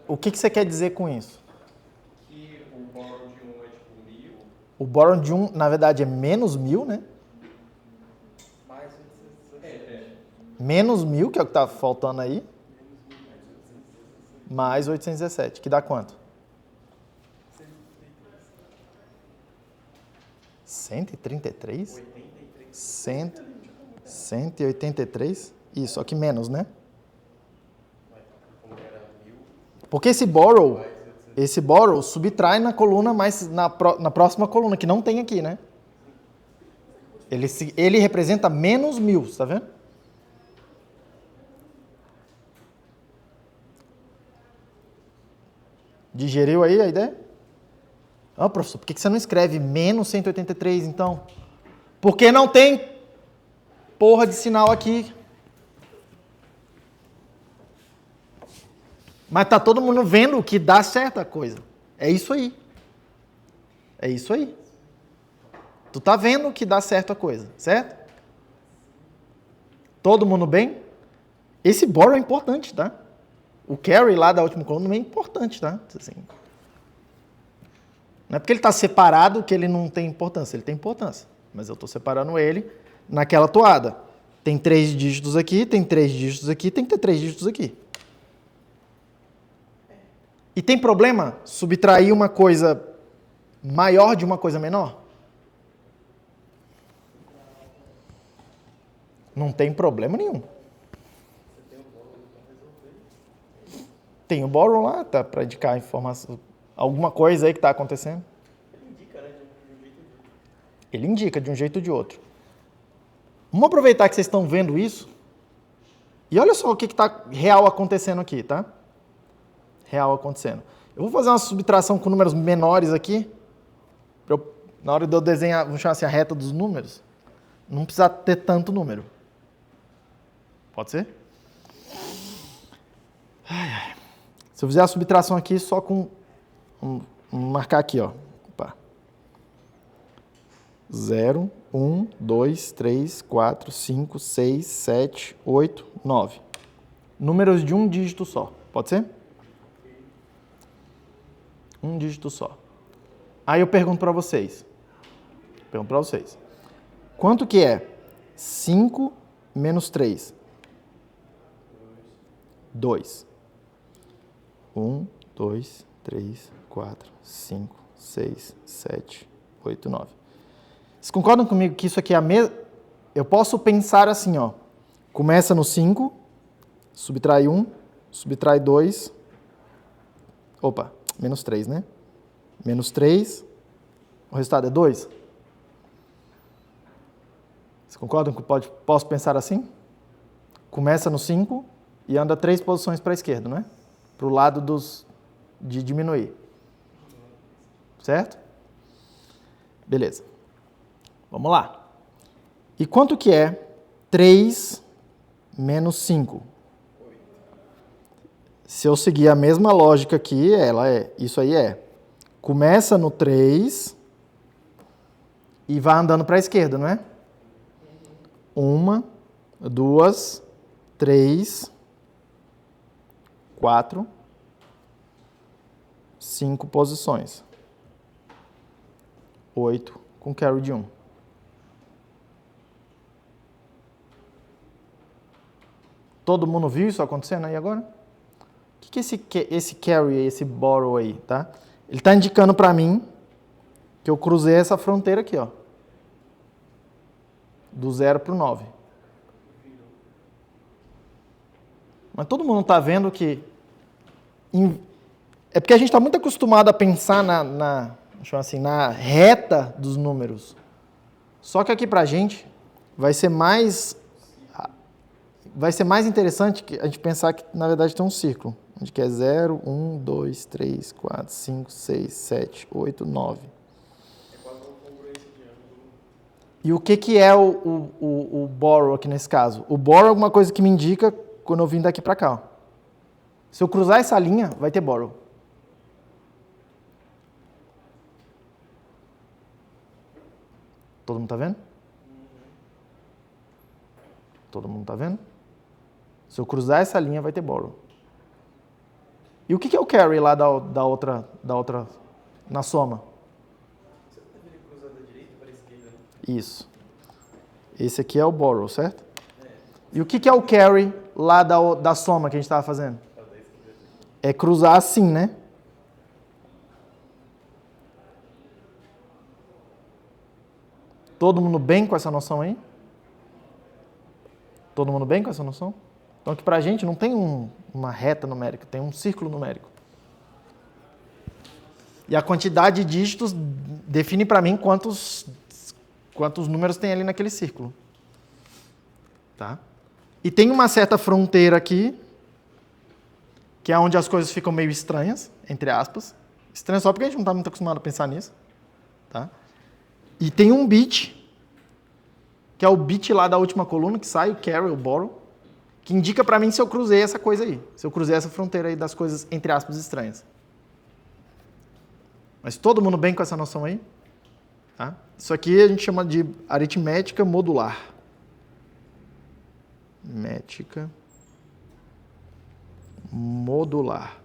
O que você quer dizer com isso? Que o borrow de 1 é tipo 1000. O borrow de 1, na verdade, é menos 1000, né? Mais 817. Menos 1000, que é o que está faltando aí. Mais 817, que dá quanto? 133? 183? Isso, só que menos, né? Porque esse borrow subtrai na coluna, mas na próxima coluna, que não tem aqui, né? Ele representa menos 1000, tá vendo? Digeriu aí a ideia? Ah, professor, por que você não escreve menos 183, então? Porque não tem porra de sinal aqui. Mas tá todo mundo vendo que dá certa coisa. É isso aí. É isso aí. Tu tá vendo que dá certo a coisa, certo? Todo mundo bem? Esse borrow é importante, tá? O carry lá da última coluna é importante, tá? Assim, não é porque ele está separado que ele não tem importância. Ele tem importância. Mas eu estou separando ele naquela toada. Tem 3 dígitos aqui, tem 3 dígitos aqui, tem que ter 3 dígitos aqui. E tem problema subtrair uma coisa maior de uma coisa menor? Não tem problema nenhum. Tem o borrow lá, tá, para indicar a informação, alguma coisa aí que está acontecendo. Ele indica de um jeito ou de outro. Vamos aproveitar que vocês estão vendo isso. E olha só o que está real acontecendo aqui, tá? Real acontecendo. Eu vou fazer uma subtração com números menores aqui. Na hora de eu desenhar, vamos chamar assim, a reta dos números. Não precisa ter tanto número. Pode ser? Se eu fizer a subtração aqui só com... Vamos marcar aqui, ó. 0, 1, 2, 3, 4, 5, 6, 7, 8, 9. Números de um dígito só. Pode ser? Um dígito só. Aí eu pergunto para vocês. Quanto que é 5 menos 3? 2. 1, 2, 3, 4, 5, 6, 7, 8, 9. Vocês concordam comigo que isso aqui é a mesma... Eu posso pensar assim, ó. Começa no 5, subtrai 1, subtrai 2. Opa, menos 3, né? Menos 3. O resultado é 2. Vocês concordam que posso pensar assim? Começa no 5 e anda 3 posições para a esquerda, não é? Para o lado de diminuir. Certo? Beleza. Vamos lá. E quanto que é 3 menos 5? Se eu seguir a mesma lógica aqui, isso aí é. Começa no 3 e vai andando para a esquerda, não é? 1, 2, 3, 4, 5 posições. 8 com carry de 1. Todo mundo viu isso acontecendo aí agora? O que é esse carry, esse borrow aí, tá? Ele está indicando para mim que eu cruzei essa fronteira aqui, ó. Do 0 para o 9. Mas todo mundo está vendo que... É porque a gente está muito acostumado a pensar na reta dos números. Só que aqui para a gente vai ser mais interessante que a gente pensar que, na verdade, tem um círculo. Onde que é 0, 1, 2, 3, 4, 5, 6, 7, 8, 9. E o que é o borrow aqui nesse caso? O borrow é alguma coisa que me indica quando eu vim daqui para cá. Ó. Se eu cruzar essa linha, vai ter borrow. Todo mundo está vendo? Todo mundo está vendo? Se eu cruzar essa linha, vai ter borrow. E o que é o carry lá da outra na soma? Você está vendo cruzar da direita para a esquerda? Isso. Esse aqui é o borrow, certo? E o que é o carry lá da soma que a gente estava fazendo? É cruzar assim, né? Todo mundo bem com essa noção aí? Todo mundo bem com essa noção? Então aqui pra gente não tem uma reta numérica, tem um círculo numérico. E a quantidade de dígitos define para mim quantos números tem ali naquele círculo. Tá? E tem uma certa fronteira aqui, que é onde as coisas ficam meio estranhas, entre aspas. Estranhas só porque a gente não está muito acostumado a pensar nisso. Tá? E tem um bit, que é o bit lá da última coluna, que sai, o carry, o borrow, que indica para mim se eu cruzei essa coisa aí, se eu cruzei essa fronteira aí das coisas, entre aspas, estranhas. Mas todo mundo bem com essa noção aí? Tá? Isso aqui a gente chama de aritmética modular. Aritmética modular.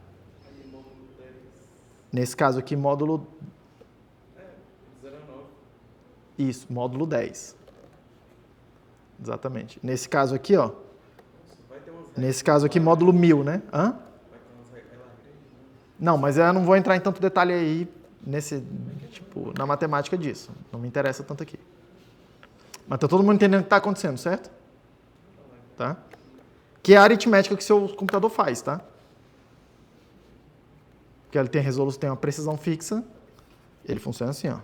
Nesse caso aqui, módulo... 0 a 9. Isso, módulo 10. Exatamente. Nesse caso aqui, ó. Nesse caso aqui, módulo 1000, né? Hã? Não, mas eu não vou entrar em tanto detalhe aí na matemática disso. Não me interessa tanto aqui. Mas tá todo mundo entendendo o que está acontecendo, certo? Tá? Que é a aritmética que seu computador faz, tá? Porque ele tem resolução, tem uma precisão fixa. Ele funciona assim, ó.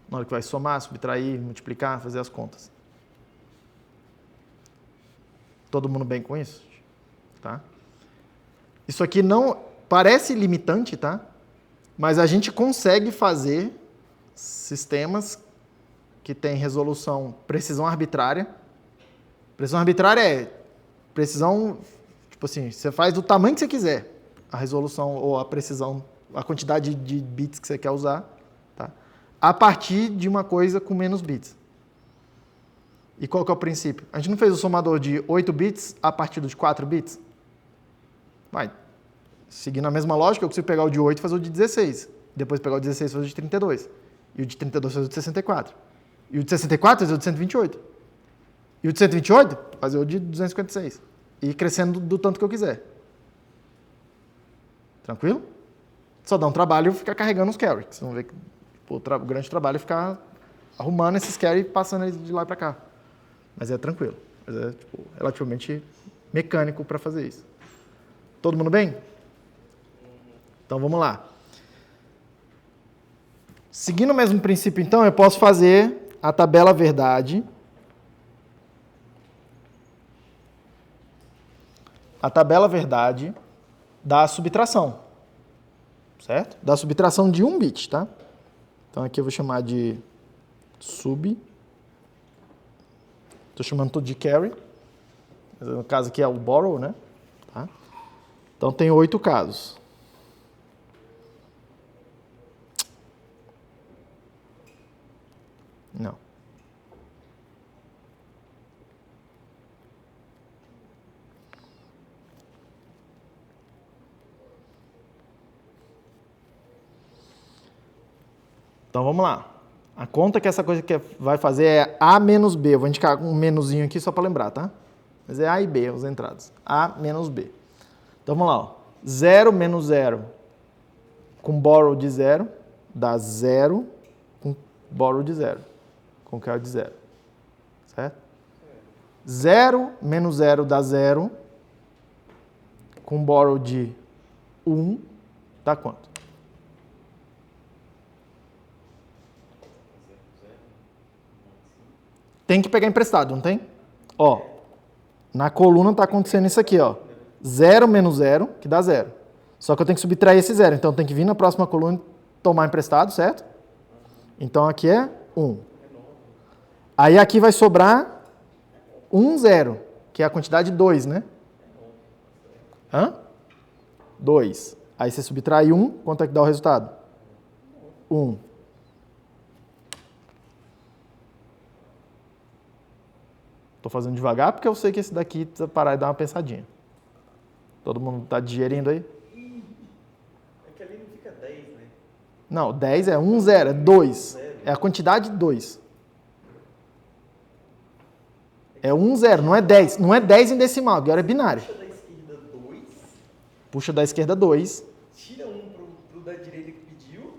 Na hora que vai somar, subtrair, multiplicar, fazer as contas. Todo mundo bem com isso? Tá? Isso aqui não parece limitante, tá? Mas a gente consegue fazer sistemas que têm precisão arbitrária. Precisão arbitrária é precisão, tipo assim, você faz do tamanho que você quiser, a resolução ou a precisão, a quantidade de bits que você quer usar, tá? A partir de uma coisa com menos bits. E qual que é o princípio? A gente não fez o somador de 8 bits a partir dos 4 bits? Vai. Seguindo a mesma lógica, eu consigo pegar o de 8 e fazer o de 16. Depois pegar o de 16 e fazer o de 32. E o de 32 fazer o de 64. E o de 64 fazer o de 128. E o de 128 fazer o de 256. E ir crescendo do tanto que eu quiser. Tranquilo? Só dá um trabalho ficar carregando os carry. Vocês vão ver que o grande trabalho é ficar arrumando esses carry e passando eles de lá para cá. Mas é tranquilo. Mas é relativamente mecânico para fazer isso. Todo mundo bem? Então vamos lá. Seguindo o mesmo princípio, então, eu posso fazer a tabela verdade. A tabela verdade da subtração. Certo? Da subtração de um bit, tá? Então aqui eu vou chamar de sub. Estou chamando tudo de carry. No caso aqui é o borrow, né? Tá? Então tem 8 casos. Não. Então vamos lá. A conta que essa coisa que vai fazer é A menos B. Eu vou indicar um menuzinho aqui só para lembrar, tá? Mas é A e B, as entradas. A menos B. Então vamos lá. Ó. 0 menos 0 com borrow de 0 dá 0 com borrow de 0. Com carry de 0. Certo? 0 menos 0 dá 0 com borrow de 1 dá quanto? Tem que pegar emprestado, não tem? Ó, na coluna está acontecendo isso aqui, ó. 0 menos 0, que dá 0. Só que eu tenho que subtrair esse 0. Então, tem que vir na próxima coluna e tomar emprestado, certo? Então, aqui é 1. Aí, aqui vai sobrar 1, 0, que é a quantidade 2, né? Hã? 2. Aí, você subtrai 1, quanto é que dá o resultado? 1. Estou fazendo devagar porque eu sei que esse daqui precisa parar e dar uma pensadinha. Todo mundo está digerindo aí? É que ali não fica 10, né? Não, 10 é 1, 0, é 2. É a quantidade 2. É 1, 0, não é 10. Não é 10 em decimal, agora é binário. Puxa da esquerda 2. Puxa da esquerda 2. Tira um pro da direita que pediu.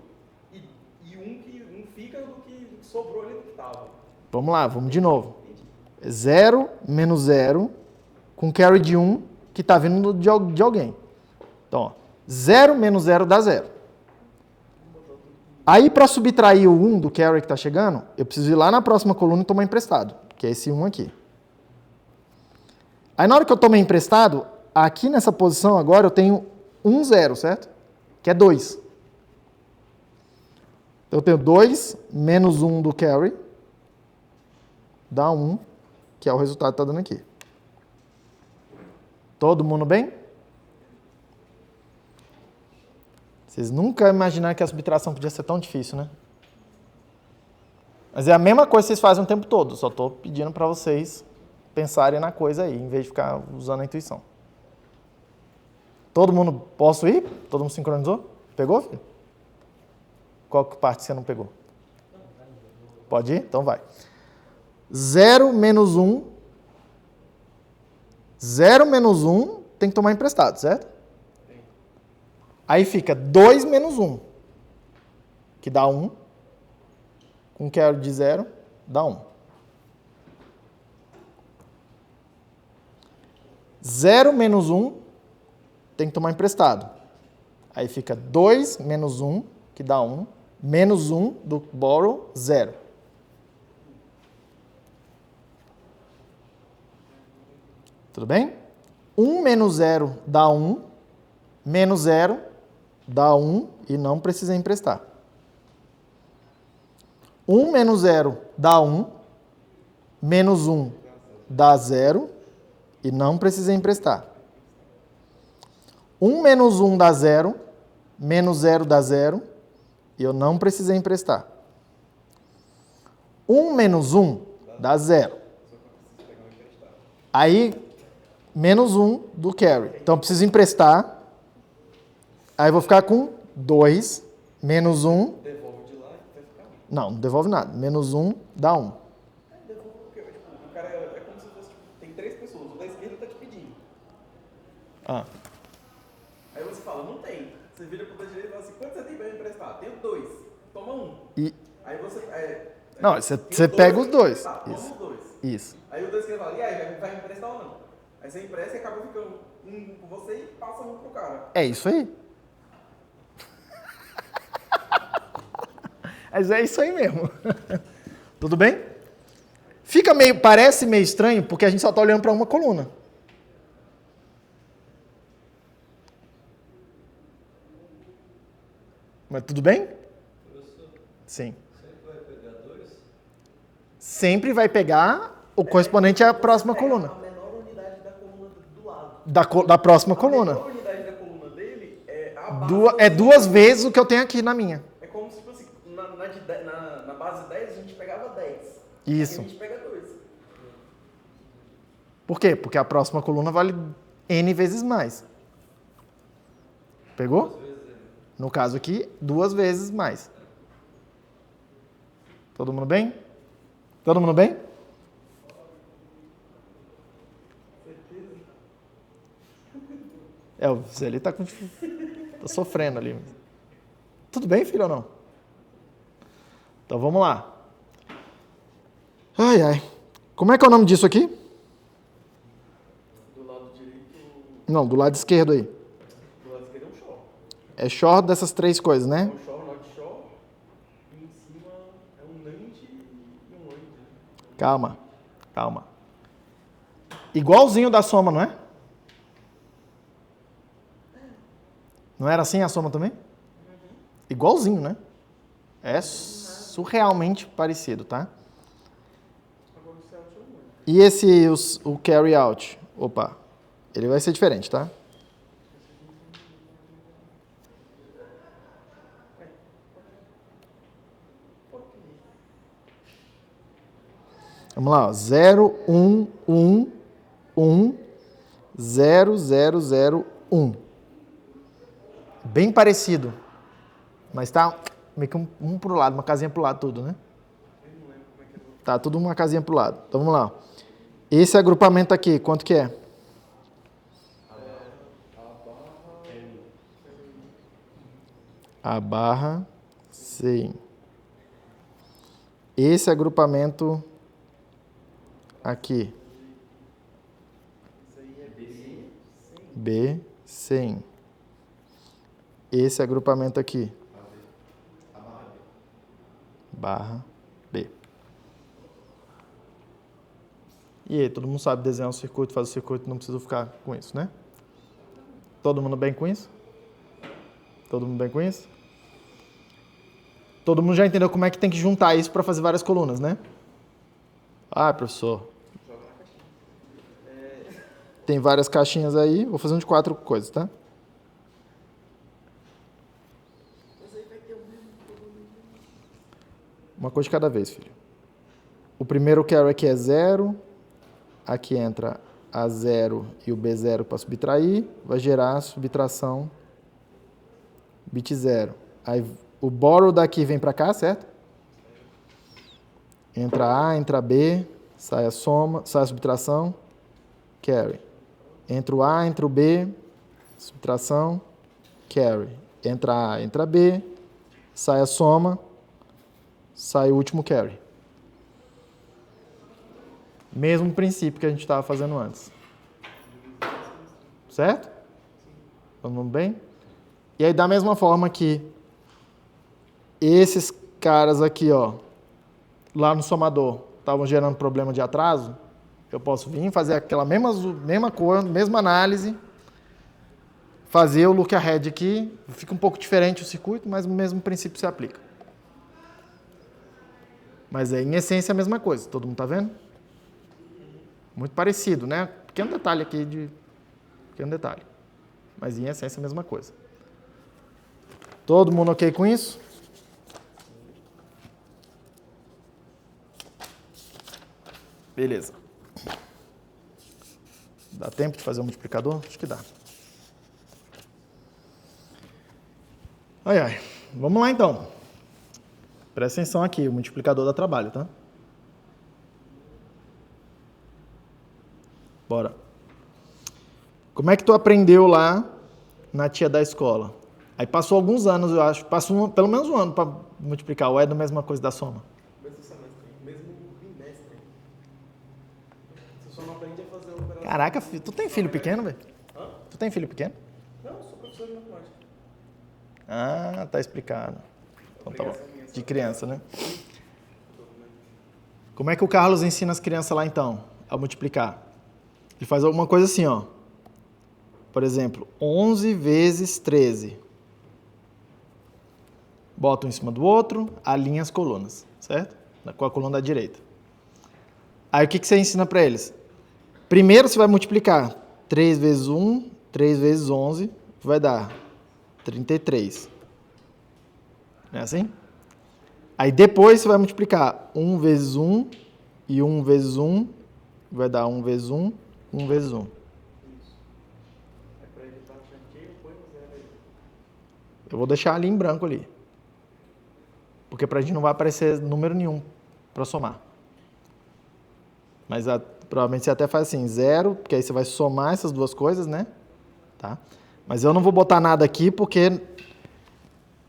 E um fica do que sobrou ali do que estava. Vamos lá, vamos de novo. 0 menos 0 com carry de 1 que está vindo de alguém. Então, ó, 0 menos 0 dá 0. Aí, para subtrair o 1 do carry que está chegando, eu preciso ir lá na próxima coluna e tomar emprestado, que é esse 1 aqui. Aí, na hora que eu tomei emprestado, aqui nessa posição agora eu tenho 1, 0, certo? Que é 2. Eu tenho 2 menos 1 do carry, dá 1, que é o resultado que está dando aqui. Todo mundo bem? Vocês nunca imaginaram que a subtração podia ser tão difícil, né? Mas é a mesma coisa que vocês fazem o tempo todo. Só estou pedindo para vocês pensarem na coisa aí, em vez de ficar usando a intuição. Todo mundo, posso ir? Todo mundo sincronizou? Pegou, filho? Qual parte você não pegou? Pode ir? Então vai. 0 menos 1. 0 menos 1 tem que tomar emprestado, certo? Sim. Aí fica 2 menos 1, que dá 1. Com carry de 0, dá 1. 0 menos 1 tem que tomar emprestado. Aí fica 2 menos 1, que dá 1. Menos 1 do borrow, 0. Tudo bem? 1 menos 0 dá 1. Menos 0 dá 1 e não precisa emprestar. 1 menos 0 dá 1. Menos 1 dá 0 e não precisa emprestar. 1 menos 1 dá 0. Menos 0 dá 0 e eu não precisei emprestar. 1 menos 1 dá 0. Aí, menos 1 do carry. Então, eu preciso emprestar Aí eu vou ficar com 2 menos 1. Devolve de lá e vai ficar 1. Não devolve nada. Menos 1 dá 1. Devolve porque tipo, o cara é como se fosse, tipo, tem 3 pessoas, o da esquerda tá te pedindo. Ah. Aí você fala, não tem. Você vira pro da direita e fala assim, quanto você tem pra me emprestar? Tenho 2. Toma 1. E... Aí você... Não, você pega os 2. Toma Isso. os 2. Isso. Aí o da esquerda fala, e aí, vai me emprestar ou não? Aí você empresta e acaba ficando um com você e passa um pro cara. É isso aí. Mas é isso aí mesmo. Tudo bem? Parece meio estranho porque a gente só está olhando para uma coluna. Mas tudo bem? Professor, Sim. sempre vai pegar 2? Sempre vai pegar o correspondente à próxima coluna. A menor unidade da coluna do lado. Da próxima A coluna. menor unidade da coluna dele é a base... É 2 vezes o que eu tenho aqui na minha. É como se fosse, na base 10 a gente pegava 10. Isso. Aqui a gente pega 2. Por quê? Porque a próxima coluna vale N vezes mais. Pegou? No caso aqui, 2 vezes mais. Todo mundo bem? Todo mundo bem? O Zé ali tá sofrendo ali. Tudo bem, filho, ou não? Então vamos lá. Ai, ai. Como é que é o nome disso aqui? Do lado direito... Não, do lado esquerdo aí. Do lado esquerdo é um short. É short dessas 3 coisas, né? É um short, not short. E em cima é um NAND e um AND. Calma. Igualzinho da soma, não é? Não era assim a soma também? Igualzinho, né? É surrealmente parecido, tá? Agora o céu é um AND. E esse, o carry out? Opa, ele vai ser diferente, tá? Vamos lá, ó. 0, 1, 1, 1, 0, 0, 0, 1. Bem parecido. Mas tá meio que um pro lado, uma casinha pro lado tudo, né? Tá tudo uma casinha pro lado. Então vamos lá. Esse agrupamento aqui, quanto que é? A barra 100. Esse agrupamento aqui. B, 100. Esse agrupamento aqui. Barra B. E aí, todo mundo sabe desenhar um circuito, fazer o circuito, não precisa ficar com isso, né? Todo mundo bem com isso? Todo mundo bem com isso? Todo mundo já entendeu como é que tem que juntar isso para fazer várias colunas, né? Ah, professor. Tem várias caixinhas aí. Vou fazer um de 4 coisas, tá? Uma coisa de cada vez, filho. O primeiro carry aqui é 0. Aqui entra A0 e o B0 para subtrair. Vai gerar subtração bit 0. Aí o borrow daqui vem para cá, certo? Entra A, entra B, sai a soma, sai a subtração, carry. Entra o A, entra o B, subtração, carry. Entra A, entra B, sai a soma, sai o último carry. Mesmo princípio que a gente estava fazendo antes. Certo? Todo mundo bem? E aí, da mesma forma que esses caras aqui, ó, lá no somador, estavam gerando problema de atraso, eu posso vir fazer aquela mesma coisa, mesma análise, fazer o look ahead aqui, fica um pouco diferente o circuito, mas o mesmo princípio se aplica. Mas é, em essência, a mesma coisa, todo mundo está vendo? Muito parecido, né? Pequeno detalhe aqui, pequeno detalhe. Mas em essência, a mesma coisa. Todo mundo ok com isso? Beleza. Dá tempo de fazer o multiplicador? Acho que dá. Ai, ai. Vamos lá, então. Presta atenção aqui, o multiplicador dá trabalho, tá? Bora. Como é que tu aprendeu lá na tia da escola? Aí passou alguns anos, eu acho. Passou pelo menos um ano para multiplicar. Ou é da mesma coisa da soma? Mesmo semestre, mesmo bimestre. Você só não aprende a fazer a operação. Caraca, tu tem filho pequeno, velho? Hã? Tu tem filho pequeno? Não, eu sou professor de matemática. Ah, tá explicado. Então tá bom. De criança, né? Como é que o Carlos ensina as crianças lá, então, a multiplicar? Ele faz alguma coisa assim, ó. Por exemplo, 11 vezes 13. Bota um em cima do outro, alinha as colunas, certo? Com a coluna da direita. Aí o que você ensina para eles? Primeiro você vai multiplicar 3 vezes 1, 3 vezes 11, vai dar 33. Não é assim? Aí depois você vai multiplicar 1 vezes 1 e 1 vezes 1, vai dar 1 vezes 1, 1 vezes 1. É pra ele estar achando que eu ponho no zero aí. Eu vou deixar ali em branco ali. Porque pra gente não vai aparecer número nenhum para somar. Mas provavelmente você até faz assim, 0, porque aí você vai somar essas duas coisas, né? Tá? Mas eu não vou botar nada aqui porque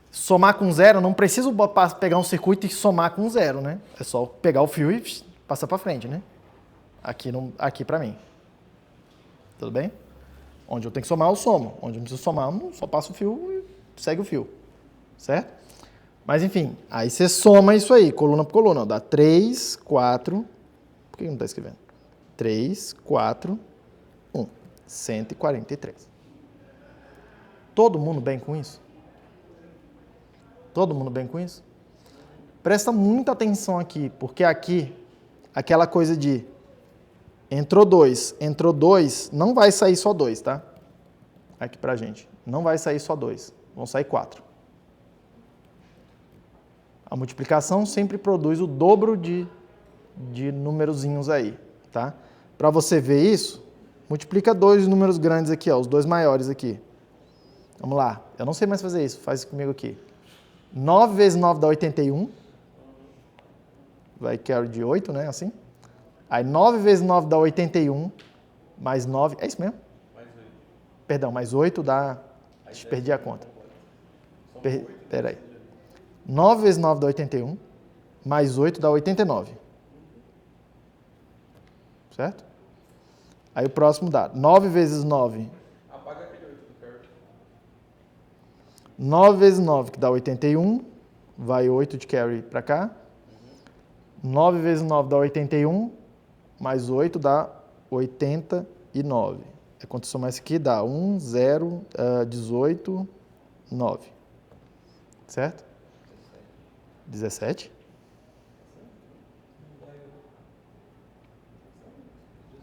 somar com 0, eu não preciso pegar um circuito e somar com 0, né? É só pegar o fio e passar para frente, né? Aqui para mim. Tudo bem? Onde eu tenho que somar, eu somo. Onde eu não preciso somar, eu só passo o fio e segue o fio. Certo? Mas enfim, aí você soma isso aí, coluna por coluna. Ó, dá 3, 4... Por que não está escrevendo? 3, 4, 1. 143. Todo mundo bem com isso? Todo mundo bem com isso? Presta muita atenção aqui, porque aqui, aquela coisa de entrou 2, não vai sair só 2, tá? Aqui pra gente. Não vai sair só 2, vão sair 4. A multiplicação sempre produz o dobro de numerozinhos aí, tá? Para você ver isso, multiplica dois números grandes aqui, ó, os dois maiores aqui. Vamos lá. Eu não sei mais fazer isso, faz isso comigo aqui. 9 vezes 9 dá 81. Vai carry de 8, né, assim. Aí 9 vezes 9 dá 81, mais 9, é isso mesmo? Mais 8. Perdão, mais 8 dá... Deixa eu perder a conta. Pera aí. 9 vezes 9 dá 81, mais 8 dá 89. Certo? Aí o próximo dá 9 vezes 9. Apaga aquele 8 do carry. 9 vezes 9, que dá 81. Vai 8 de carry para cá. 9 vezes 9 dá 81. Mais 8 dá 89. É quando eu somar isso aqui, dá 1, 0, 18, 9. Certo? 17?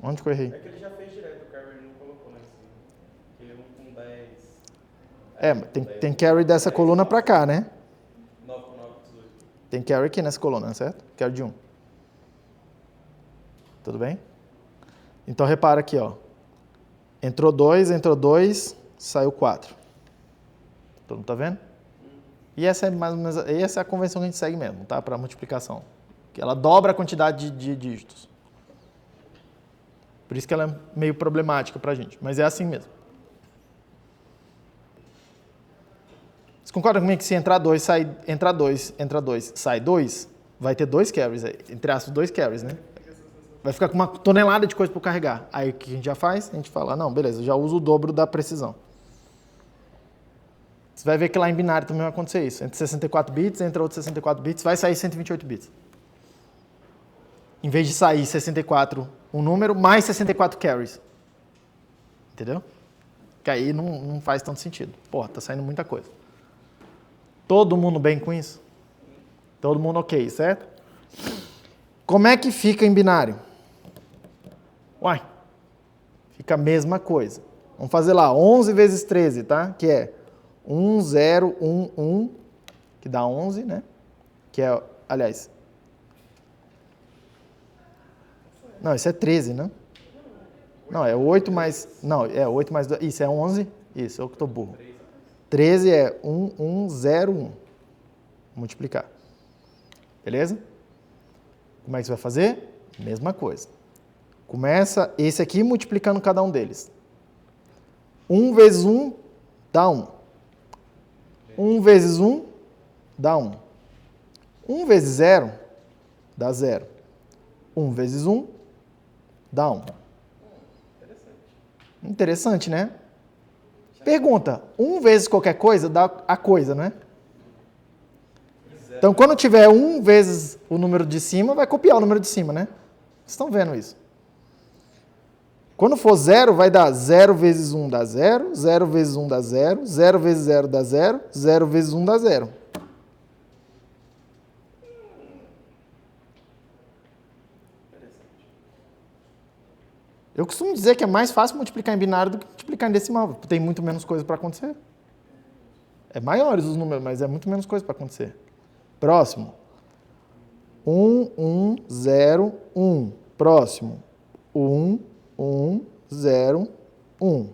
Onde que eu errei? É que ele já fez direto o carry, ele não colocou lá em cima. Ele não com 10. É, tem carry dessa coluna para cá, né? 9 com 9, 18. Tem carry aqui nessa coluna, certo? Carry de 1. Tudo bem? Então repara aqui, ó. Entrou 2, saiu 4. Todo mundo tá vendo? E essa é mais ou menos, essa é a convenção que a gente segue mesmo, tá? Para multiplicação. Que ela dobra a quantidade de dígitos. Por isso que ela é meio problemática pra gente, mas é assim mesmo. Você concorda comigo que se entrar 2, sai 2, vai ter 2 carries, entre aspas, 2 carries, né? Vai ficar com uma tonelada de coisa para carregar. Aí o que a gente já faz? A gente fala, não, beleza, já uso o dobro da precisão. Você vai ver que lá em binário também vai acontecer isso. Entre 64 bits, entre outros 64 bits, vai sair 128 bits. Em vez de sair 64, um número, mais 64 carries. Entendeu? Que aí não faz tanto sentido. Porra, tá saindo muita coisa. Todo mundo bem com isso? Todo mundo ok, certo? Como é que fica em binário? Uai, fica a mesma coisa. Vamos fazer lá, 11 vezes 13, tá? Que é 1, 0, 1, 1, que dá 11, né? Que é, aliás... Não, isso é 13, né? Não, é 8 mais... Não, é 8 mais 2... Isso, é 11. Isso, eu que tô burro. 13 é 1101. Multiplicar. Beleza? Como é que você vai fazer? Mesma coisa. Começa esse aqui multiplicando cada um deles. 1 vezes 1 dá 1. 1 vezes 1 dá 1. 1 vezes 0 dá 0. 1 vezes 1 dá 1. Interessante, né? Pergunta, 1 vezes qualquer coisa dá a coisa, né? Então, quando tiver 1 vezes o número de cima, vai copiar o número de cima, né? Vocês estão vendo isso? Quando for 0, vai dar 0 vezes 1 dá 0, 0 vezes 1 dá 0, 0 vezes 0 dá 0, 0 vezes 1 dá 0. Eu costumo dizer que é mais fácil multiplicar em binário do que multiplicar em decimal. Tem muito menos coisa para acontecer. É maiores os números, mas é muito menos coisa para acontecer. Próximo. 1, 1, 0, 1. Próximo. 1, 1, 0, 1.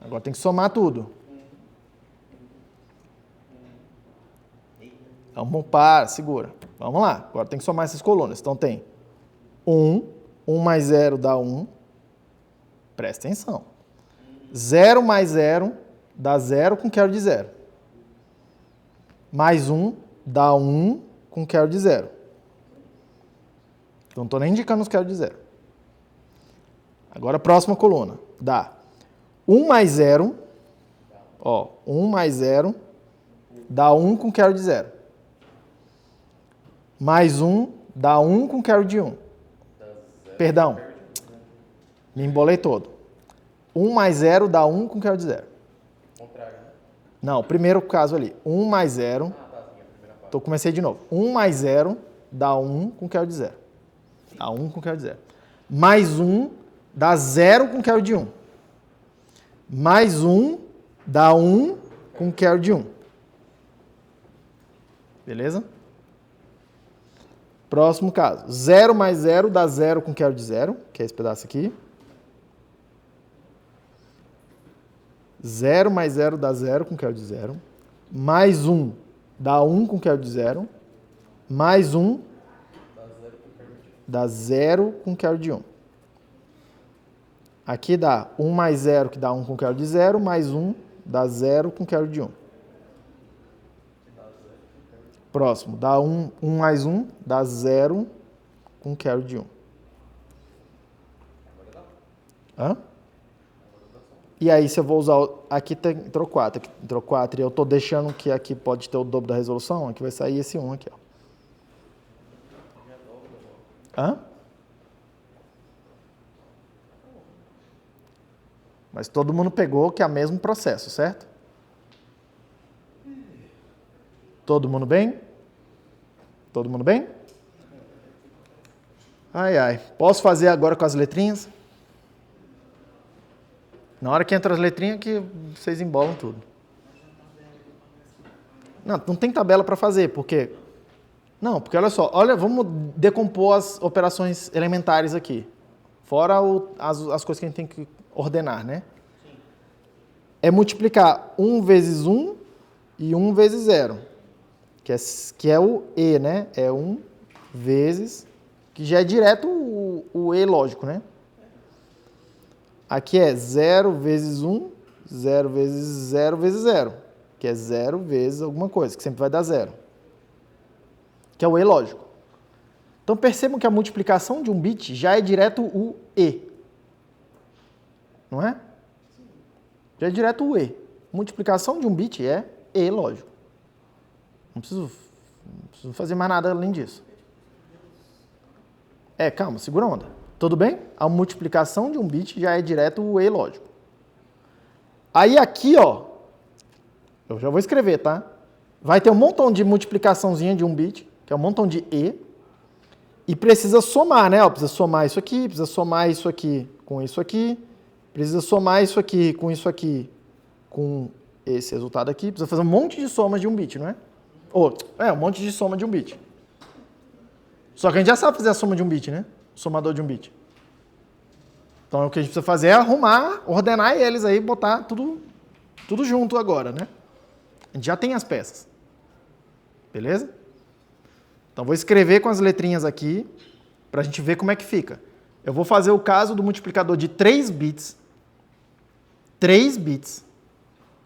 Agora tem que somar tudo. Vamos para, segura. Vamos lá. Agora tem que somar essas colunas. Então tem 1. 1 mais 0 dá 1. Presta atenção. 0 mais 0 dá 0 com quero de 0. Mais 1 dá 1 com quero de 0. Então, não estou nem indicando os quero de 0. Agora, a próxima coluna. Dá 1 mais 0. Ó, 1 mais 0 dá 1 com quero de 0. Mais 1 dá 1 com quero de 1. Perdão. Me embolei todo. 1 mais 0 dá 1 com quero de 0. Contrário, né? Não, primeiro caso ali. 1 mais 0. Então, comecei de novo. 1 mais 0 dá 1 com quero de 0. Dá 1 com quero de 0. Mais 1 dá 0 com quero de 1. Mais 1 dá 1 com quero de 1. Beleza? Próximo caso. 0 mais 0 dá 0 com quero de 0, que é esse pedaço aqui. 0 mais 0 dá 0 com quero de 0. Mais 1 dá 1 com quero de 0. Mais 1 dá 0 com quero de 1. Aqui dá 1 mais 0, que dá 1 com quero de 0, mais 1 dá 0 com quero de 1. Próximo, dá 1 mais 1, dá 0 com quero de 1. Hã? E aí, se eu vou usar... Aqui entrou 4, aqui entrou 4, e eu estou deixando que aqui pode ter o dobro da resolução, aqui vai sair esse 1 aqui, ó. Hã? Mas todo mundo pegou que é o mesmo processo, certo? Todo mundo bem? Todo mundo bem? Ai, ai. Posso fazer agora com as letrinhas? Na hora que entra as letrinhas que vocês embolam tudo. Não tem tabela para fazer, porque... Não, porque olha só, vamos decompor as operações elementares aqui. Fora as coisas que a gente tem que ordenar, né? Sim. É multiplicar 1 vezes 1 e 1 vezes 0. Que é o E, né? É 1 vezes... Que já é direto o E lógico, né? Aqui é 0 vezes 1, 0 vezes 0 vezes 0. Que é 0 vezes alguma coisa, que sempre vai dar 0. Que é o E lógico. Então, percebam que a multiplicação de um bit já é direto o E. Não é? Já é direto o E. Multiplicação de um bit é E lógico. Não preciso fazer mais nada além disso. Calma, segura a onda. Tudo bem? A multiplicação de um bit já é direto o E lógico. Aí aqui, ó, eu já vou escrever, tá? Vai ter um montão de multiplicaçãozinha de um bit, que é um montão de E, e precisa somar, né? Ó, precisa somar isso aqui, precisa somar isso aqui com isso aqui, precisa somar isso aqui com esse resultado aqui, precisa fazer um monte de somas de um bit, não é? Um monte de soma de um bit. Só que a gente já sabe fazer a soma de um bit, né? O somador de um bit. Então, o que a gente precisa fazer é arrumar, ordenar eles aí, botar tudo tudo junto agora, né? A gente já tem as peças. Beleza? Então, vou escrever com as letrinhas aqui para a gente ver como é que fica. Eu vou fazer o caso do multiplicador de 3 bits. 3 bits.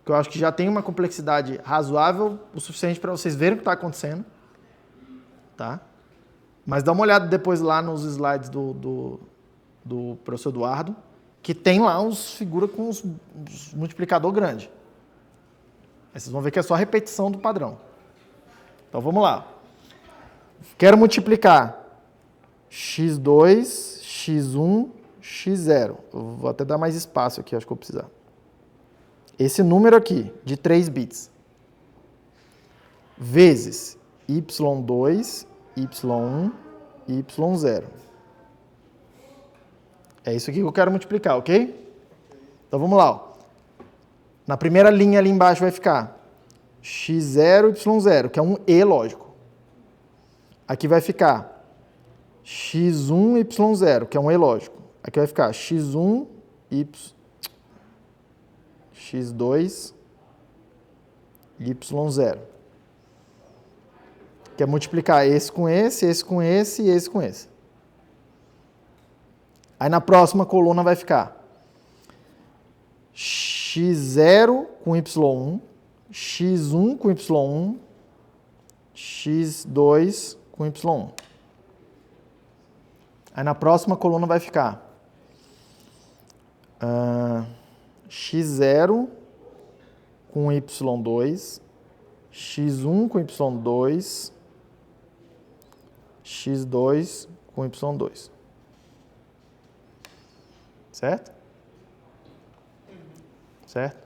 Que eu acho que já tem uma complexidade razoável o suficiente para vocês verem o que está acontecendo. Tá? Mas dá uma olhada depois lá nos slides do professor Eduardo, que tem lá uns figuras com uns multiplicador grande. Aí vocês vão ver que é só repetição do padrão. Então vamos lá. Quero multiplicar x2, x1, x0. Eu vou até dar mais espaço aqui, acho que eu vou precisar. Esse número aqui, de 3 bits, vezes y2, y1, y0. É isso aqui que eu quero multiplicar, ok? Então vamos lá. Ó. Na primeira linha ali embaixo vai ficar x0, y0, que é um e lógico. Aqui vai ficar x1, y0, que é um e lógico. Aqui vai ficar x1, x2, y0. Que é multiplicar esse com esse, esse com esse e esse com esse. Aí na próxima coluna vai ficar x0 com y1, x1 com y1, x2 com y1. Aí na próxima coluna vai ficar x0 com y2, x1 com y2, x2 com y2. Certo? Certo?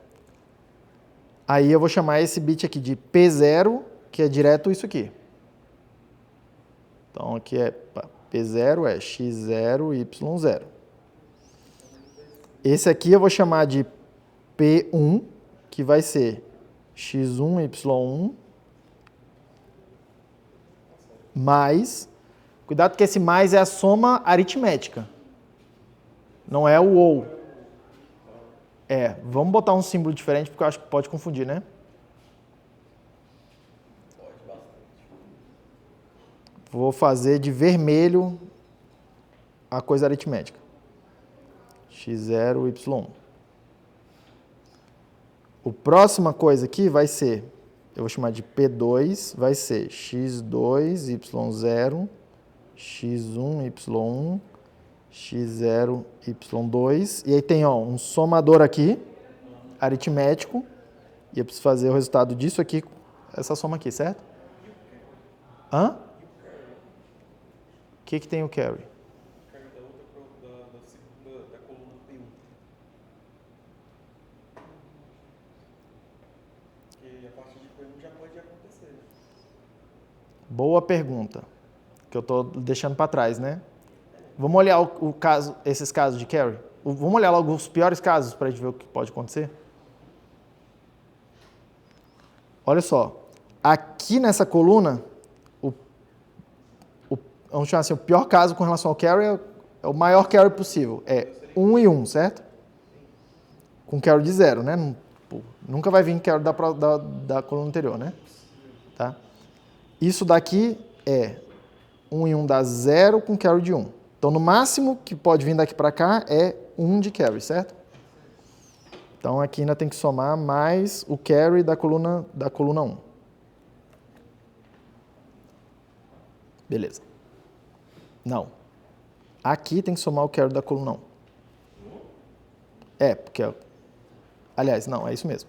Aí eu vou chamar esse bit aqui de P0, que é direto isso aqui. Então aqui é P0 é x0, y0. Esse aqui eu vou chamar de P1, que vai ser x1, y1, mais... Cuidado que esse mais é a soma aritmética. Não é o ou. Vamos botar um símbolo diferente, porque eu acho que pode confundir, né? Pode bastante. Vou fazer de vermelho a coisa aritmética. x0, y1. A próxima coisa aqui vai ser, eu vou chamar de P2, vai ser x2, y0, x1, y1, x0, y2. E aí tem um somador aqui, aritmético. E eu preciso fazer o resultado disso aqui, essa soma aqui, certo? Hã? O que tem o carry? Carry da outra da segunda, da coluna P1. Porque a partir de P1 já pode acontecer. Boa pergunta, que eu estou deixando para trás, né? Vamos olhar o caso, esses casos de carry? Vamos olhar logo os piores casos para a gente ver o que pode acontecer? Olha só, aqui nessa coluna, vamos chamar assim, o pior caso com relação ao carry é o maior carry possível. É 1 e 1, certo? Com carry de 0, né? Nunca vai vir carry da coluna anterior, né? Tá? Isso daqui é 1 e 1 dá 0 com carry de 1. Então, no máximo que pode vir daqui para cá é 1 de carry, certo? Então, aqui ainda tem que somar mais o carry da coluna 1. Beleza. Não. Aqui tem que somar o carry da coluna 1. Porque... Aliás, não, é isso mesmo.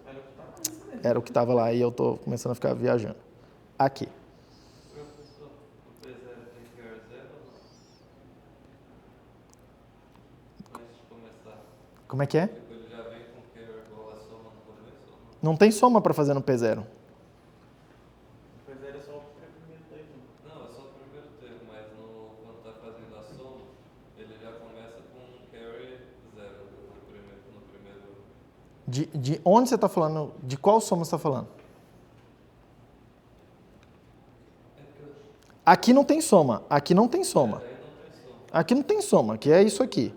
Era o que estava lá e eu estou começando a ficar viajando. Aqui. Como é que é? Ele já vem com que igual a soma no começo? Não tem soma para fazer no P0. O P0 é só o primeiro termo. Não, é só o primeiro termo, mas quando está fazendo a soma, ele já começa com um carry 0 no primeiro. De onde você está falando? De qual soma você está falando? Aqui não tem soma. Aqui não tem soma. Aqui não tem soma, que é isso aqui.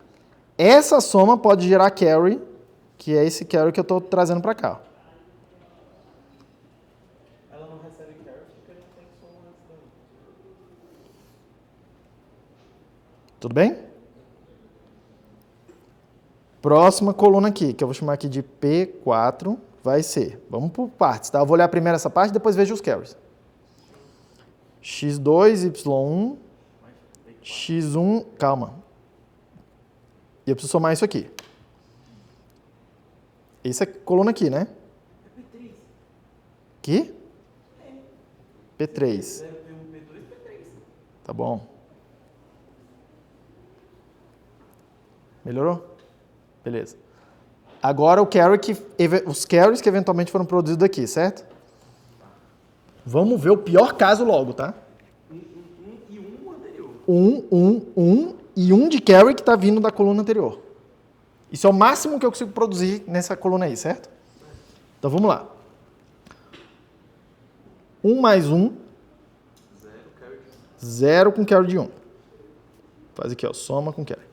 Essa soma pode gerar carry, que é esse carry que eu estou trazendo para cá. Tudo bem? Próxima coluna aqui, que eu vou chamar aqui de P4, vai ser... Vamos por partes, tá? Eu vou olhar primeiro essa parte e depois vejo os carries. X2, Y1, X1... Calma. E eu preciso somar isso aqui. Essa é a coluna aqui, né? É P3. Aqui? É. P3. P2, P3. Tá bom. Melhorou? Beleza. Agora os carries que eventualmente foram produzidos aqui, certo? Vamos ver o pior caso logo, tá? E um anterior. E um de carry que está vindo da coluna anterior. Isso é o máximo que eu consigo produzir nessa coluna aí, certo? Então vamos lá. 1 mais 1. 0 com carry de 1. Faz aqui, ó, soma com carry.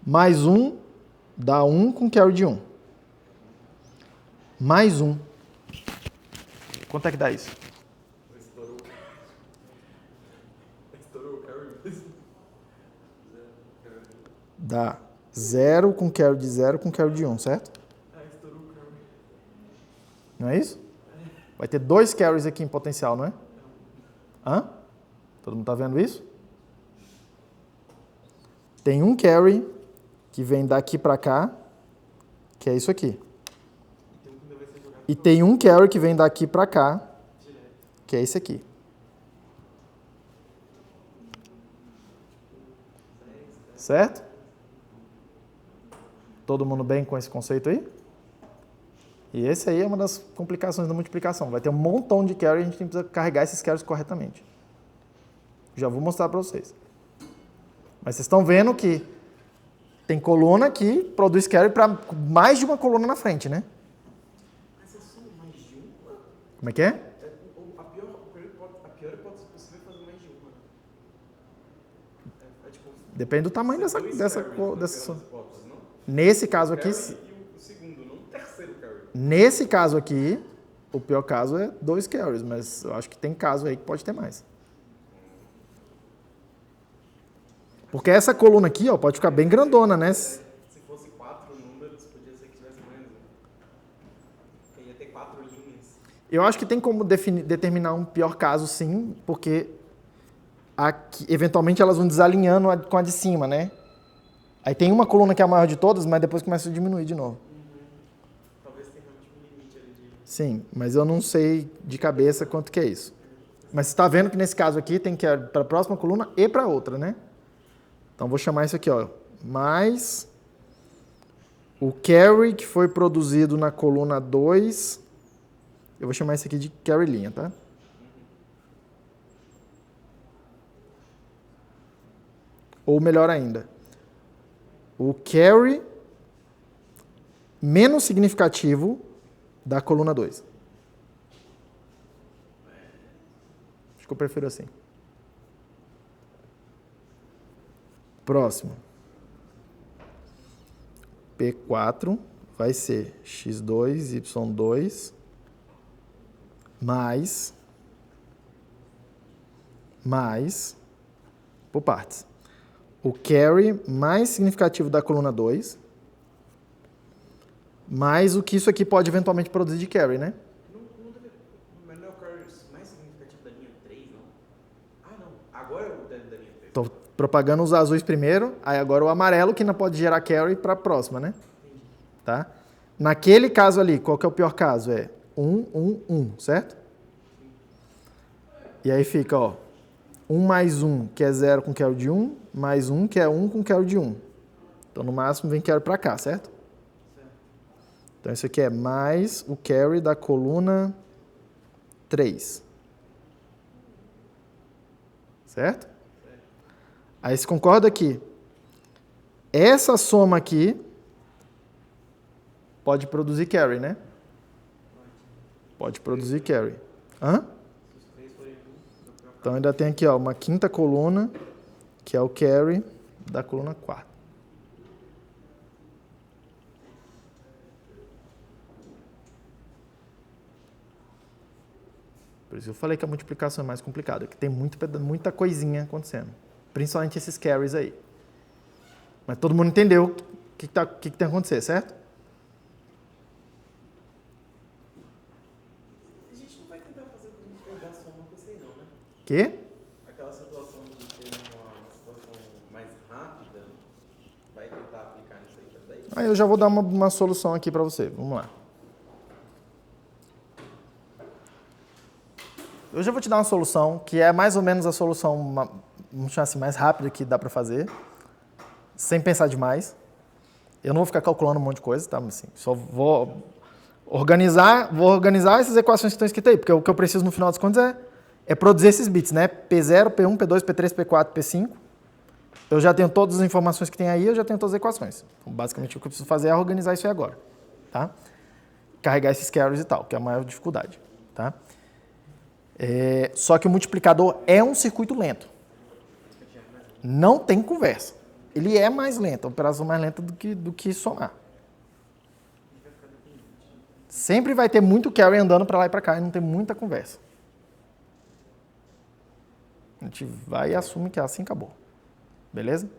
Mais 1 dá 1 com carry de 1. Mais 1. Quanto é que dá isso? Estourou o carry. Dá 0 com carry de 0 com carry de 1, certo? Estourou o carry. Não é isso? Vai ter 2 carries aqui em potencial, não é? Hã? Todo mundo tá vendo isso? Tem um carry que vem daqui para cá, que é isso aqui. E tem um carry que vem daqui para cá, que é esse aqui. Certo? Todo mundo bem com esse conceito aí? E esse aí é uma das complicações da multiplicação. Vai ter um montão de carry e a gente precisa carregar esses carries corretamente. Já vou mostrar para vocês. Mas vocês estão vendo que tem coluna que produz carry para mais de uma coluna na frente, né? Mas você soma mais de uma? Como é que é? A pior hipótese possível é fazer mais de uma. Tipo, Depende do tamanho dessa hipóteses, não? Nesse caso aqui, E o segundo, não o terceiro carry. nesse caso aqui, o pior caso é 2 carries, mas eu acho que tem caso aí que pode ter mais. Porque essa coluna aqui, ó, pode ficar bem grandona, né? Se fosse 4 números, podia ser que tivesse mais um. Porque ia ter 4 linhas. Eu acho que tem como determinar um pior caso, sim, porque aqui, eventualmente elas vão desalinhando com a de cima, né? Aí tem uma coluna que é a maior de todas, mas depois começa a diminuir de novo. Talvez tenha realmente um limite ali de... Sim, mas eu não sei de cabeça quanto que é isso. Mas você está vendo que nesse caso aqui tem que ir para a próxima coluna e para outra, né? Então vou chamar isso aqui, ó, mais o carry que foi produzido na coluna 2. Eu vou chamar isso aqui de carry linha, tá? Ou melhor ainda, o carry menos significativo da coluna 2. Acho que eu prefiro assim. Próximo. P4 vai ser x2, y2 mais por partes. O carry mais significativo da coluna 2 mais o que isso aqui pode eventualmente produzir de carry, né? Mas não é o carry mais significativo da linha 3, não? Ah, não. Agora é o da linha 3. Estou propagando os azuis primeiro, aí agora o amarelo que não pode gerar carry para a próxima, né? Tá? Naquele caso ali, qual que é o pior caso? É 1, 1, 1, certo? E aí fica, ó, 1 mais 1, que é 0 com carry de 1, mais 1, que é 1 com carry de 1. Então, no máximo, vem carry para cá, certo? Então, isso aqui é mais o carry da coluna 3. Certo? Aí, você concorda que essa soma aqui pode produzir carry, né? Pode produzir carry. Hã? Então, ainda tem aqui, ó, uma quinta coluna, que é o carry da coluna 4. Por isso eu falei que a multiplicação é mais complicada, que tem muita coisinha acontecendo. principalmente esses carries aí. Mas todo mundo entendeu o que tem que acontecer, certo? A gente não vai tentar fazer quando a gente pegar a soma com isso aí não, né? Quê? Aquela situação de ter uma situação mais rápida, vai tentar aplicar nisso aí também? Aí eu já vou dar uma solução aqui para você. Vamos lá. Eu já vou te dar uma solução que é mais ou menos a solução, vamos chamar assim, mais rápida que dá para fazer, sem pensar demais. Eu não vou ficar calculando um monte de coisa, tá? Assim, só vou organizar essas equações que estão escritas aí, porque o que eu preciso no final das contas é produzir esses bits, né? P0, P1, P2, P3, P4, P5. Eu já tenho todas as informações que tem aí, eu já tenho todas as equações. Então, basicamente, o que eu preciso fazer é organizar isso aí agora, tá? Carregar esses carries e tal, que é a maior dificuldade, tá? Só que o multiplicador é um circuito lento. Não tem conversa. Ele é mais lento, a operação mais lenta do que somar. Sempre vai ter muito carry andando para lá e para cá e não tem muita conversa. A gente vai e assume que é assim e acabou. Beleza?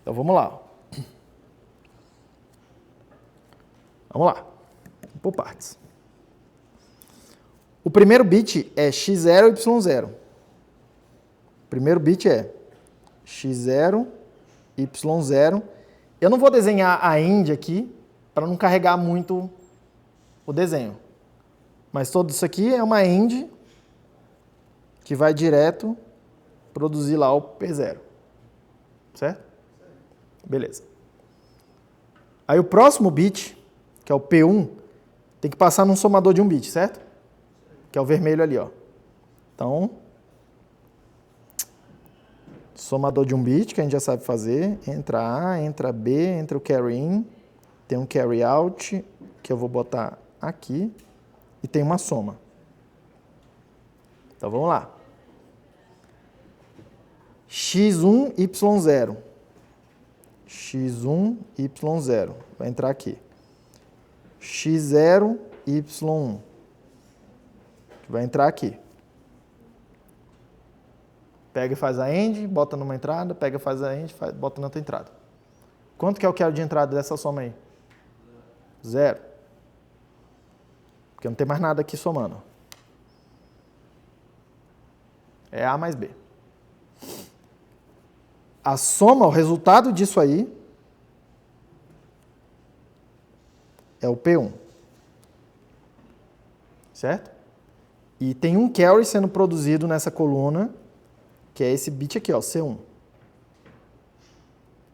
Então vamos lá. Vamos lá. Por partes. O primeiro bit é x0 e y0. O primeiro bit é x0, y0. Eu não vou desenhar a end aqui para não carregar muito o desenho. Mas tudo isso aqui é uma end que vai direto produzir lá o P0. Certo? Beleza. Aí o próximo bit, que é o P1, tem que passar num somador de um bit, certo? Que é o vermelho ali, ó. Então, somador de um bit, que a gente já sabe fazer. Entra A, entra B, entra o carry in. Tem um carry out, que eu vou botar aqui. E tem uma soma. Então, vamos lá. x1, y0. x1, y0. Vai entrar aqui. x0, y1. Vai entrar aqui. Pega e faz a end, bota numa entrada, pega e faz a end, bota na outra entrada. Quanto que é o carry de entrada dessa soma aí? 0. Porque não tem mais nada aqui somando. É A mais B. A soma, o resultado disso aí é o P1. Certo? E tem um carry sendo produzido nessa coluna, que é esse bit aqui, ó, C1.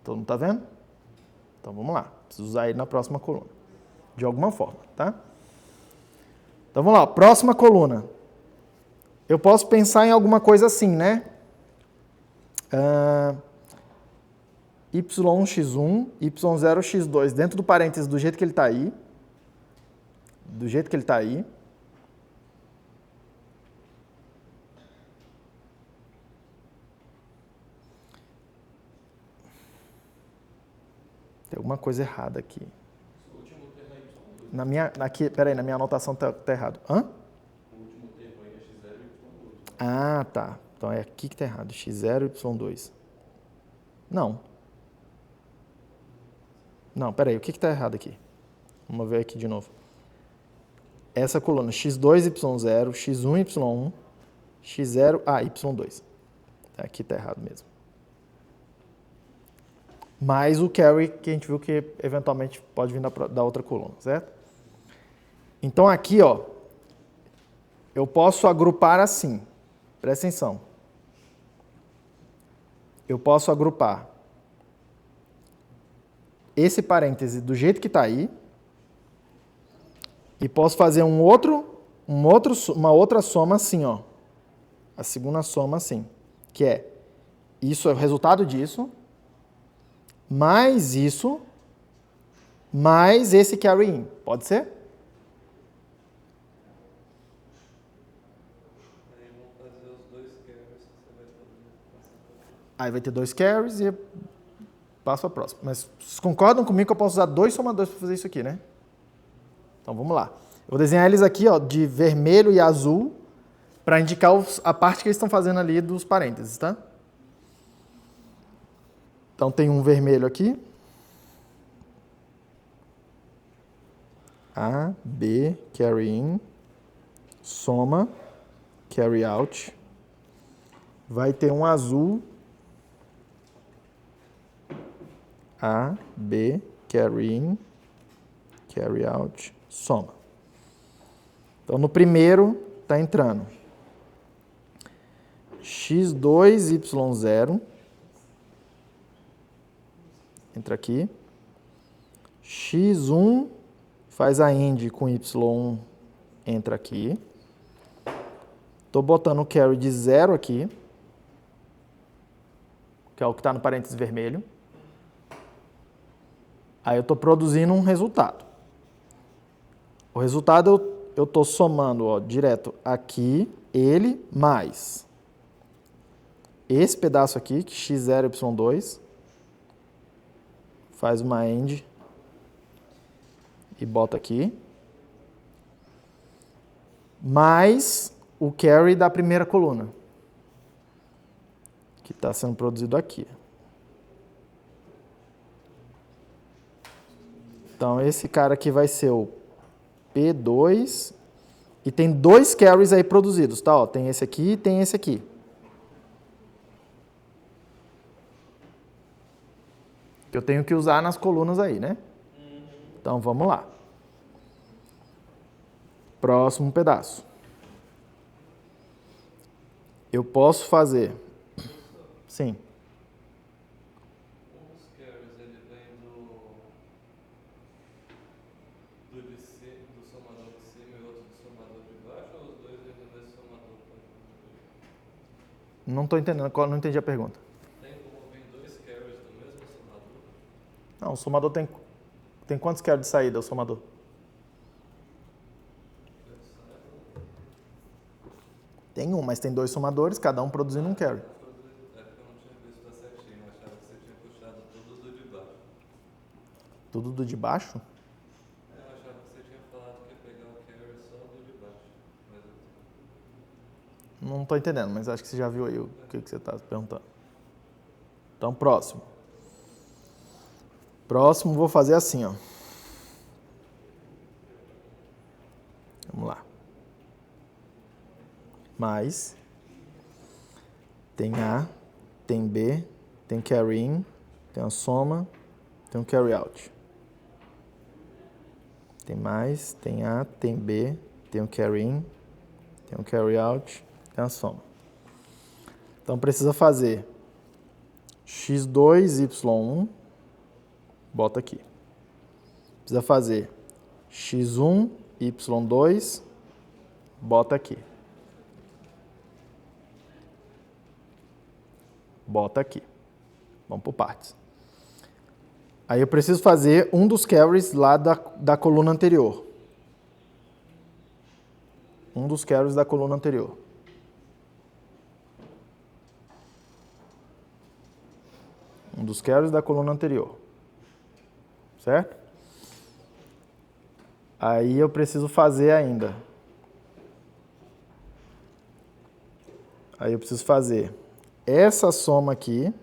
Todo mundo tá vendo? Então vamos lá. Preciso usar ele na próxima coluna. De alguma forma, tá? Então vamos lá. Próxima coluna. Eu posso pensar em alguma coisa assim, né? Y1x1, Y0x2, dentro do parênteses do jeito que ele está aí. Do jeito que ele está aí. Tem alguma coisa errada aqui. O último termo é Y2. Na minha anotação tá errado. Hã? O último termo aí é x0 e y2. Ah, tá. Então é aqui que tá errado. x0 e y2. Não. Não, peraí. O que tá errado aqui? Vamos ver aqui de novo. Essa coluna x2, y0, x1, y1, x0, y2. Aqui tá errado mesmo. Mais o carry que a gente viu que eventualmente pode vir da outra coluna, certo? Então aqui, ó, eu posso agrupar assim. Presta atenção. Eu posso agrupar esse parêntese do jeito que está aí e posso fazer uma outra soma assim, ó. A segunda soma assim, que é isso é o resultado disso, mais isso, mais esse carry in. Pode ser? Aí vão fazer os dois carries que você vai poder passar para Aí vai ter 2 carries e passo a próxima. Mas vocês concordam comigo que eu posso usar 2 somadores para fazer isso aqui, né? Então vamos lá. Eu vou desenhar eles aqui, ó, de vermelho e azul para indicar a parte que eles estão fazendo ali dos parênteses, tá? Então tem um vermelho aqui. A, B, carry in, soma, carry out. Vai ter um azul. A, B, carry in, carry out, soma. Então no primeiro está entrando x2, y0. Entra aqui. x1 faz a AND com y1, entra aqui. Estou botando o carry de 0 aqui, que é o que está no parênteses vermelho. Aí eu estou produzindo um resultado. O resultado eu estou somando, ó, direto aqui, ele mais esse pedaço aqui, que x0, y2, faz uma AND e bota aqui, mais o carry da primeira coluna, que está sendo produzido aqui. Então, esse cara aqui vai ser o P2, e tem dois carries aí produzidos, tá? Ó, tem esse aqui e tem esse aqui. Que eu tenho que usar nas colunas aí, né? Então, vamos lá. Próximo pedaço. Eu posso fazer... Sim. Um dos carries, ele vem do somador de cima e outro do somador de baixo, ou os dois vêm do mesmo somador? Não estou entendendo, não entendi a pergunta. Tem como vir dois carries do mesmo somador? Não, o somador tem quantos carries de saída, o somador? Tem um, mas tem dois somadores, cada um produzindo um carry. É porque eu não tinha visto certinho, eu achava que você tinha puxado tudo do de baixo. Tudo do de baixo? Eu achava que você tinha falado que ia pegar o carry só do de baixo. Mas eu... Não estou entendendo, mas acho que você já viu aí o que você está perguntando. Então, próximo. Próximo, vou fazer assim, ó. Vamos lá. Mais. Tem A, tem B, tem carry in, tem a soma, tem um carry out. Tem mais, tem A, tem B, tem um carry in, tem um carry out, tem a soma. Então precisa fazer x2, y1, bota aqui. Precisa fazer x1, y2, bota aqui. Bota aqui. Vamos por partes. Aí eu preciso fazer um dos carries lá da coluna anterior. Um dos carries da coluna anterior. Um dos carries da coluna anterior. Certo? Aí eu preciso fazer ainda. Aí eu preciso fazer essa soma aqui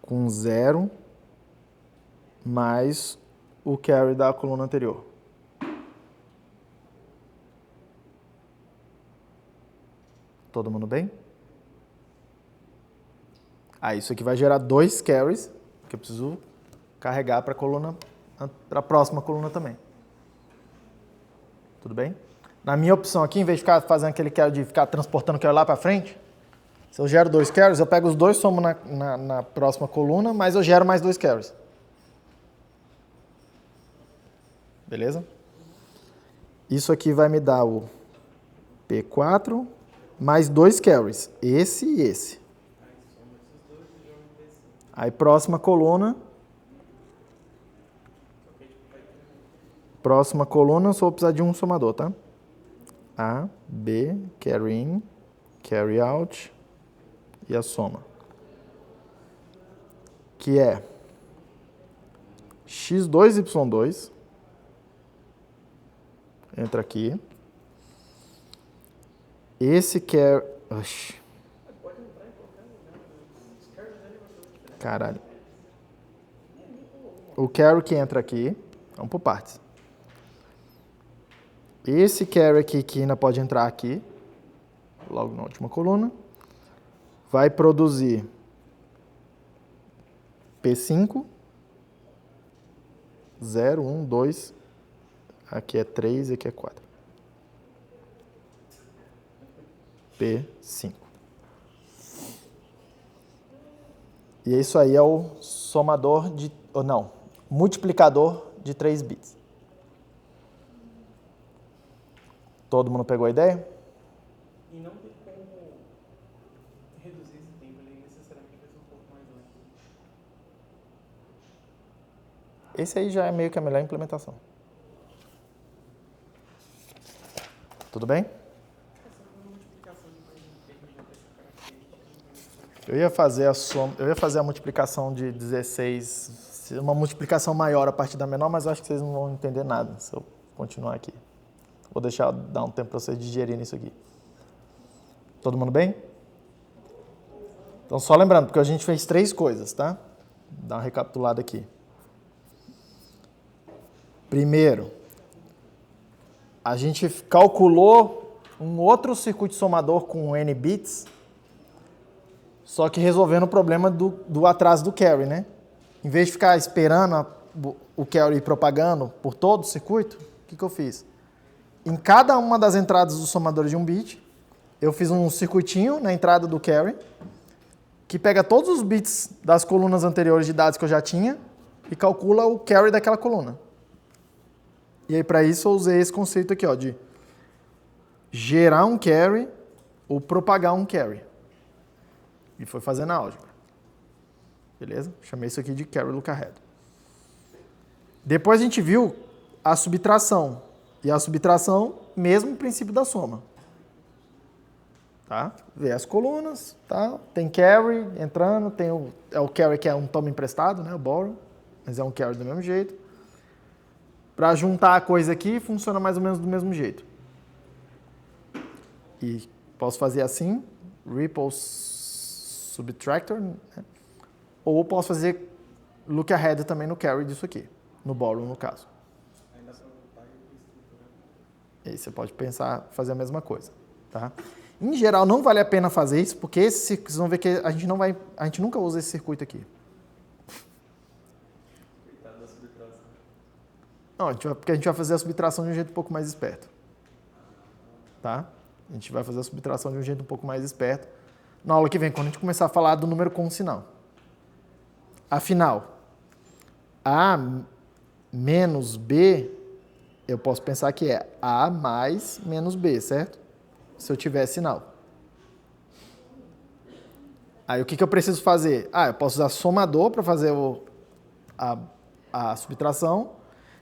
com 0 mais o carry da coluna anterior. Todo mundo bem? Isso aqui vai gerar dois carries que eu preciso carregar para a próxima coluna também. Tudo bem? Na minha opção aqui, em vez de ficar fazendo aquele carry de ficar transportando o carry lá para frente, se eu gero dois carries, eu pego os dois, somo na próxima coluna, mas eu gero mais dois carries. Beleza? Isso aqui vai me dar o P4 mais dois carries, esse e esse. Aí próxima coluna. Próxima coluna, eu só vou precisar de um somador, tá? A, B, carry in, carry out e a soma. Que é x2, y2. Entra aqui. Esse carry... Caralho. O carry que entra aqui, vamos por partes. Esse carry aqui que ainda pode entrar aqui, logo na última coluna, vai produzir P5, 0, 1, 2, aqui é 3 e aqui é 4. P5. E isso aí é o somador de, ou não, multiplicador de 3 bits. Todo mundo pegou a ideia? E não tem como reduzir esse tempo, ele necessariamente vai ser um pouco mais lento. Esse aí já é meio que a melhor implementação. Tudo bem? Eu ia fazer a multiplicação de 16, uma multiplicação maior a partir da menor, mas eu acho que vocês não vão entender nada se eu continuar aqui. Vou deixar dar um tempo para vocês digerirem isso aqui. Todo mundo bem? Então, só lembrando, porque a gente fez 3 coisas, tá? Vou dar uma recapitulada aqui. Primeiro, a gente calculou um outro circuito somador com N bits, só que resolvendo o problema do atraso do carry, né? Em vez de ficar esperando o carry ir propagando por todo o circuito, o que eu fiz? Em cada uma das entradas do somador de 1 bit, eu fiz um circuitinho na entrada do carry, que pega todos os bits das colunas anteriores de dados que eu já tinha e calcula o carry daquela coluna. E aí, para isso, eu usei esse conceito aqui, ó, de gerar um carry ou propagar um carry. E foi fazendo a álgebra. Beleza? Chamei isso aqui de carry look ahead. Depois a gente viu a subtração. E a subtração, mesmo princípio da soma. Tá? Vê as colunas, tá? Tem carry entrando, tem o carry que é um toma emprestado, né? O borrow, mas é um carry do mesmo jeito. Para juntar a coisa aqui, funciona mais ou menos do mesmo jeito. E posso fazer assim, ripple subtractor, né? Ou posso fazer look ahead também no carry disso aqui, no borrow no caso. E aí você pode pensar, fazer a mesma coisa, tá? Em geral, não vale a pena fazer isso, porque vocês vão ver que a gente nunca usa esse circuito aqui. Coitado da subtração. Não, porque a gente vai fazer a subtração de um jeito um pouco mais esperto. Tá? A gente vai fazer a subtração de um jeito um pouco mais esperto na aula que vem, quando a gente começar a falar do número com sinal. Afinal, A menos B, eu posso pensar que é A mais menos B, certo? Se eu tiver sinal. Aí o que eu preciso fazer? Eu posso usar somador para fazer a subtração,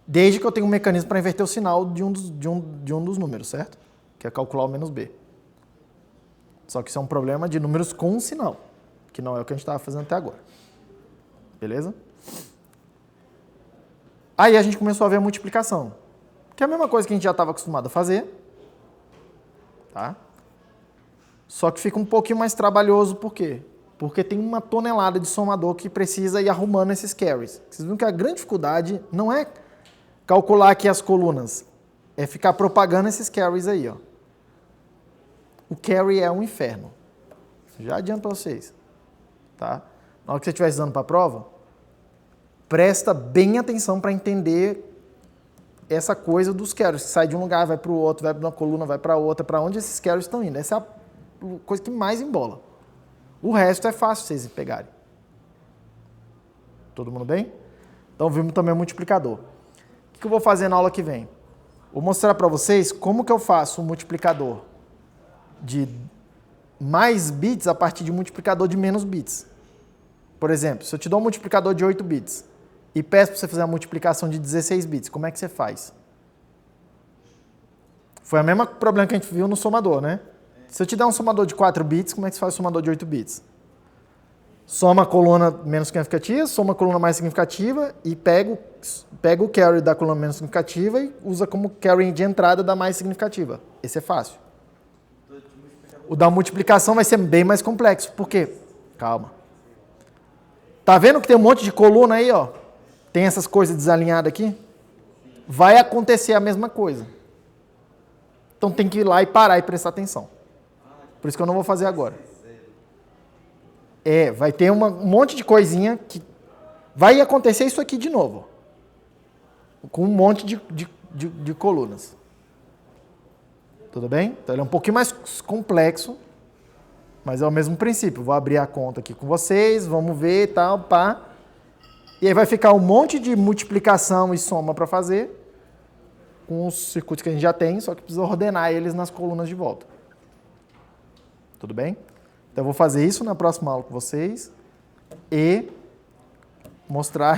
desde que eu tenha um mecanismo para inverter o sinal de um dos números, certo? Que é calcular o menos B. Só que isso é um problema de números com sinal, que não é o que a gente estava fazendo até agora. Beleza? Aí a gente começou a ver a multiplicação, que é a mesma coisa que a gente já estava acostumado a fazer. Tá? Só que fica um pouquinho mais trabalhoso, por quê? Porque tem uma tonelada de somador que precisa ir arrumando esses carries. Vocês viram que a grande dificuldade não é calcular aqui as colunas, é ficar propagando esses carries aí, ó. O carry é um inferno. Já adianto para vocês. Tá? Na hora que você estiver estudando para a prova, presta bem atenção para entender essa coisa dos carries, que sai de um lugar, vai para o outro, vai para uma coluna, vai para outra, para onde esses carries estão indo. Essa é a coisa que mais embola. O resto é fácil vocês pegarem. Todo mundo bem? Então vimos também o multiplicador. O que eu vou fazer na aula que vem? Vou mostrar para vocês como que eu faço um multiplicador de mais bits a partir de um multiplicador de menos bits. Por exemplo, se eu te dou um multiplicador de 8 bits e peço para você fazer uma multiplicação de 16 bits, como é que você faz? Foi o mesmo problema que a gente viu no somador, né? Se eu te der um somador de 4 bits, como é que você faz o somador de 8 bits? Soma a coluna menos significativa, soma a coluna mais significativa e pega o carry da coluna menos significativa e usa como carry de entrada da mais significativa. Esse é fácil. O da multiplicação vai ser bem mais complexo. Por quê? Calma. Tá vendo que tem um monte de coluna aí, ó? Tem essas coisas desalinhadas aqui? Vai acontecer a mesma coisa. Então tem que ir lá e parar e prestar atenção. Por isso que eu não vou fazer agora. Vai ter um monte de coisinha que vai acontecer isso aqui de novo. Com um monte de colunas. Tudo bem? Então ele é um pouquinho mais complexo, mas é o mesmo princípio. Vou abrir a conta aqui com vocês, vamos ver e tal, pá. E aí vai ficar um monte de multiplicação e soma para fazer, com os circuitos que a gente já tem, só que precisa ordenar eles nas colunas de volta. Tudo bem? Então eu vou fazer isso na próxima aula com vocês e mostrar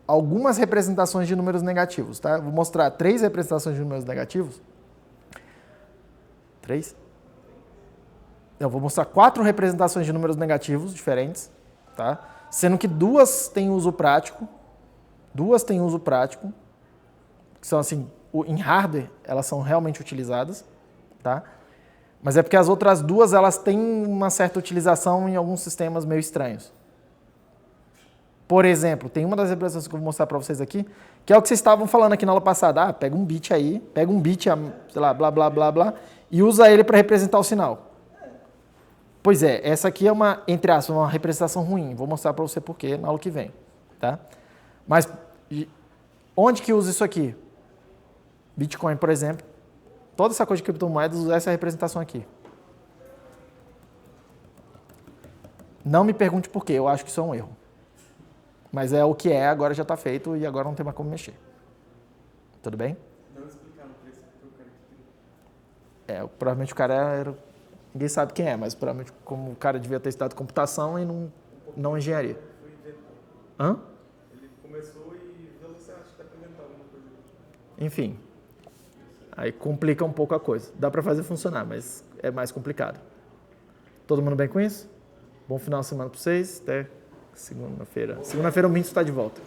algumas representações de números negativos, tá? Eu vou mostrar 3 representações de números negativos. 3? Eu vou mostrar 4 representações de números negativos diferentes, tá? Sendo que 2 têm uso prático. 2 têm uso prático. Que são assim, em hardware, elas são realmente utilizadas, tá? Mas é porque as outras 2, elas têm uma certa utilização em alguns sistemas meio estranhos. Por exemplo, tem uma das representações que eu vou mostrar para vocês aqui, que é o que vocês estavam falando aqui na aula passada. Pega um bit aí, sei lá, blá, blá, blá, blá, e usa ele para representar o sinal. Pois é, essa aqui é uma, entre aspas, uma representação ruim. Vou mostrar para você por quê na aula que vem, tá? Mas onde que usa isso aqui? Bitcoin, por exemplo. Toda essa coisa de criptomoedas usa essa representação aqui. Não me pergunte por quê, eu acho que isso é um erro. Mas é o que é, agora já está feito e agora não tem mais como mexer. Tudo bem? Não explicar no preço porque o cara que criou. Provavelmente o cara era... Ninguém sabe quem é, mas provavelmente como o cara devia ter estudado computação e não engenharia. Foi inventar. Hã? Ele começou e você acha que dá pra inventar alguma coisa. Enfim. Aí complica um pouco a coisa. Dá para fazer funcionar, mas é mais complicado. Todo mundo bem com isso? Bom final de semana para vocês. Até segunda-feira. Segunda-feira o Minto está de volta.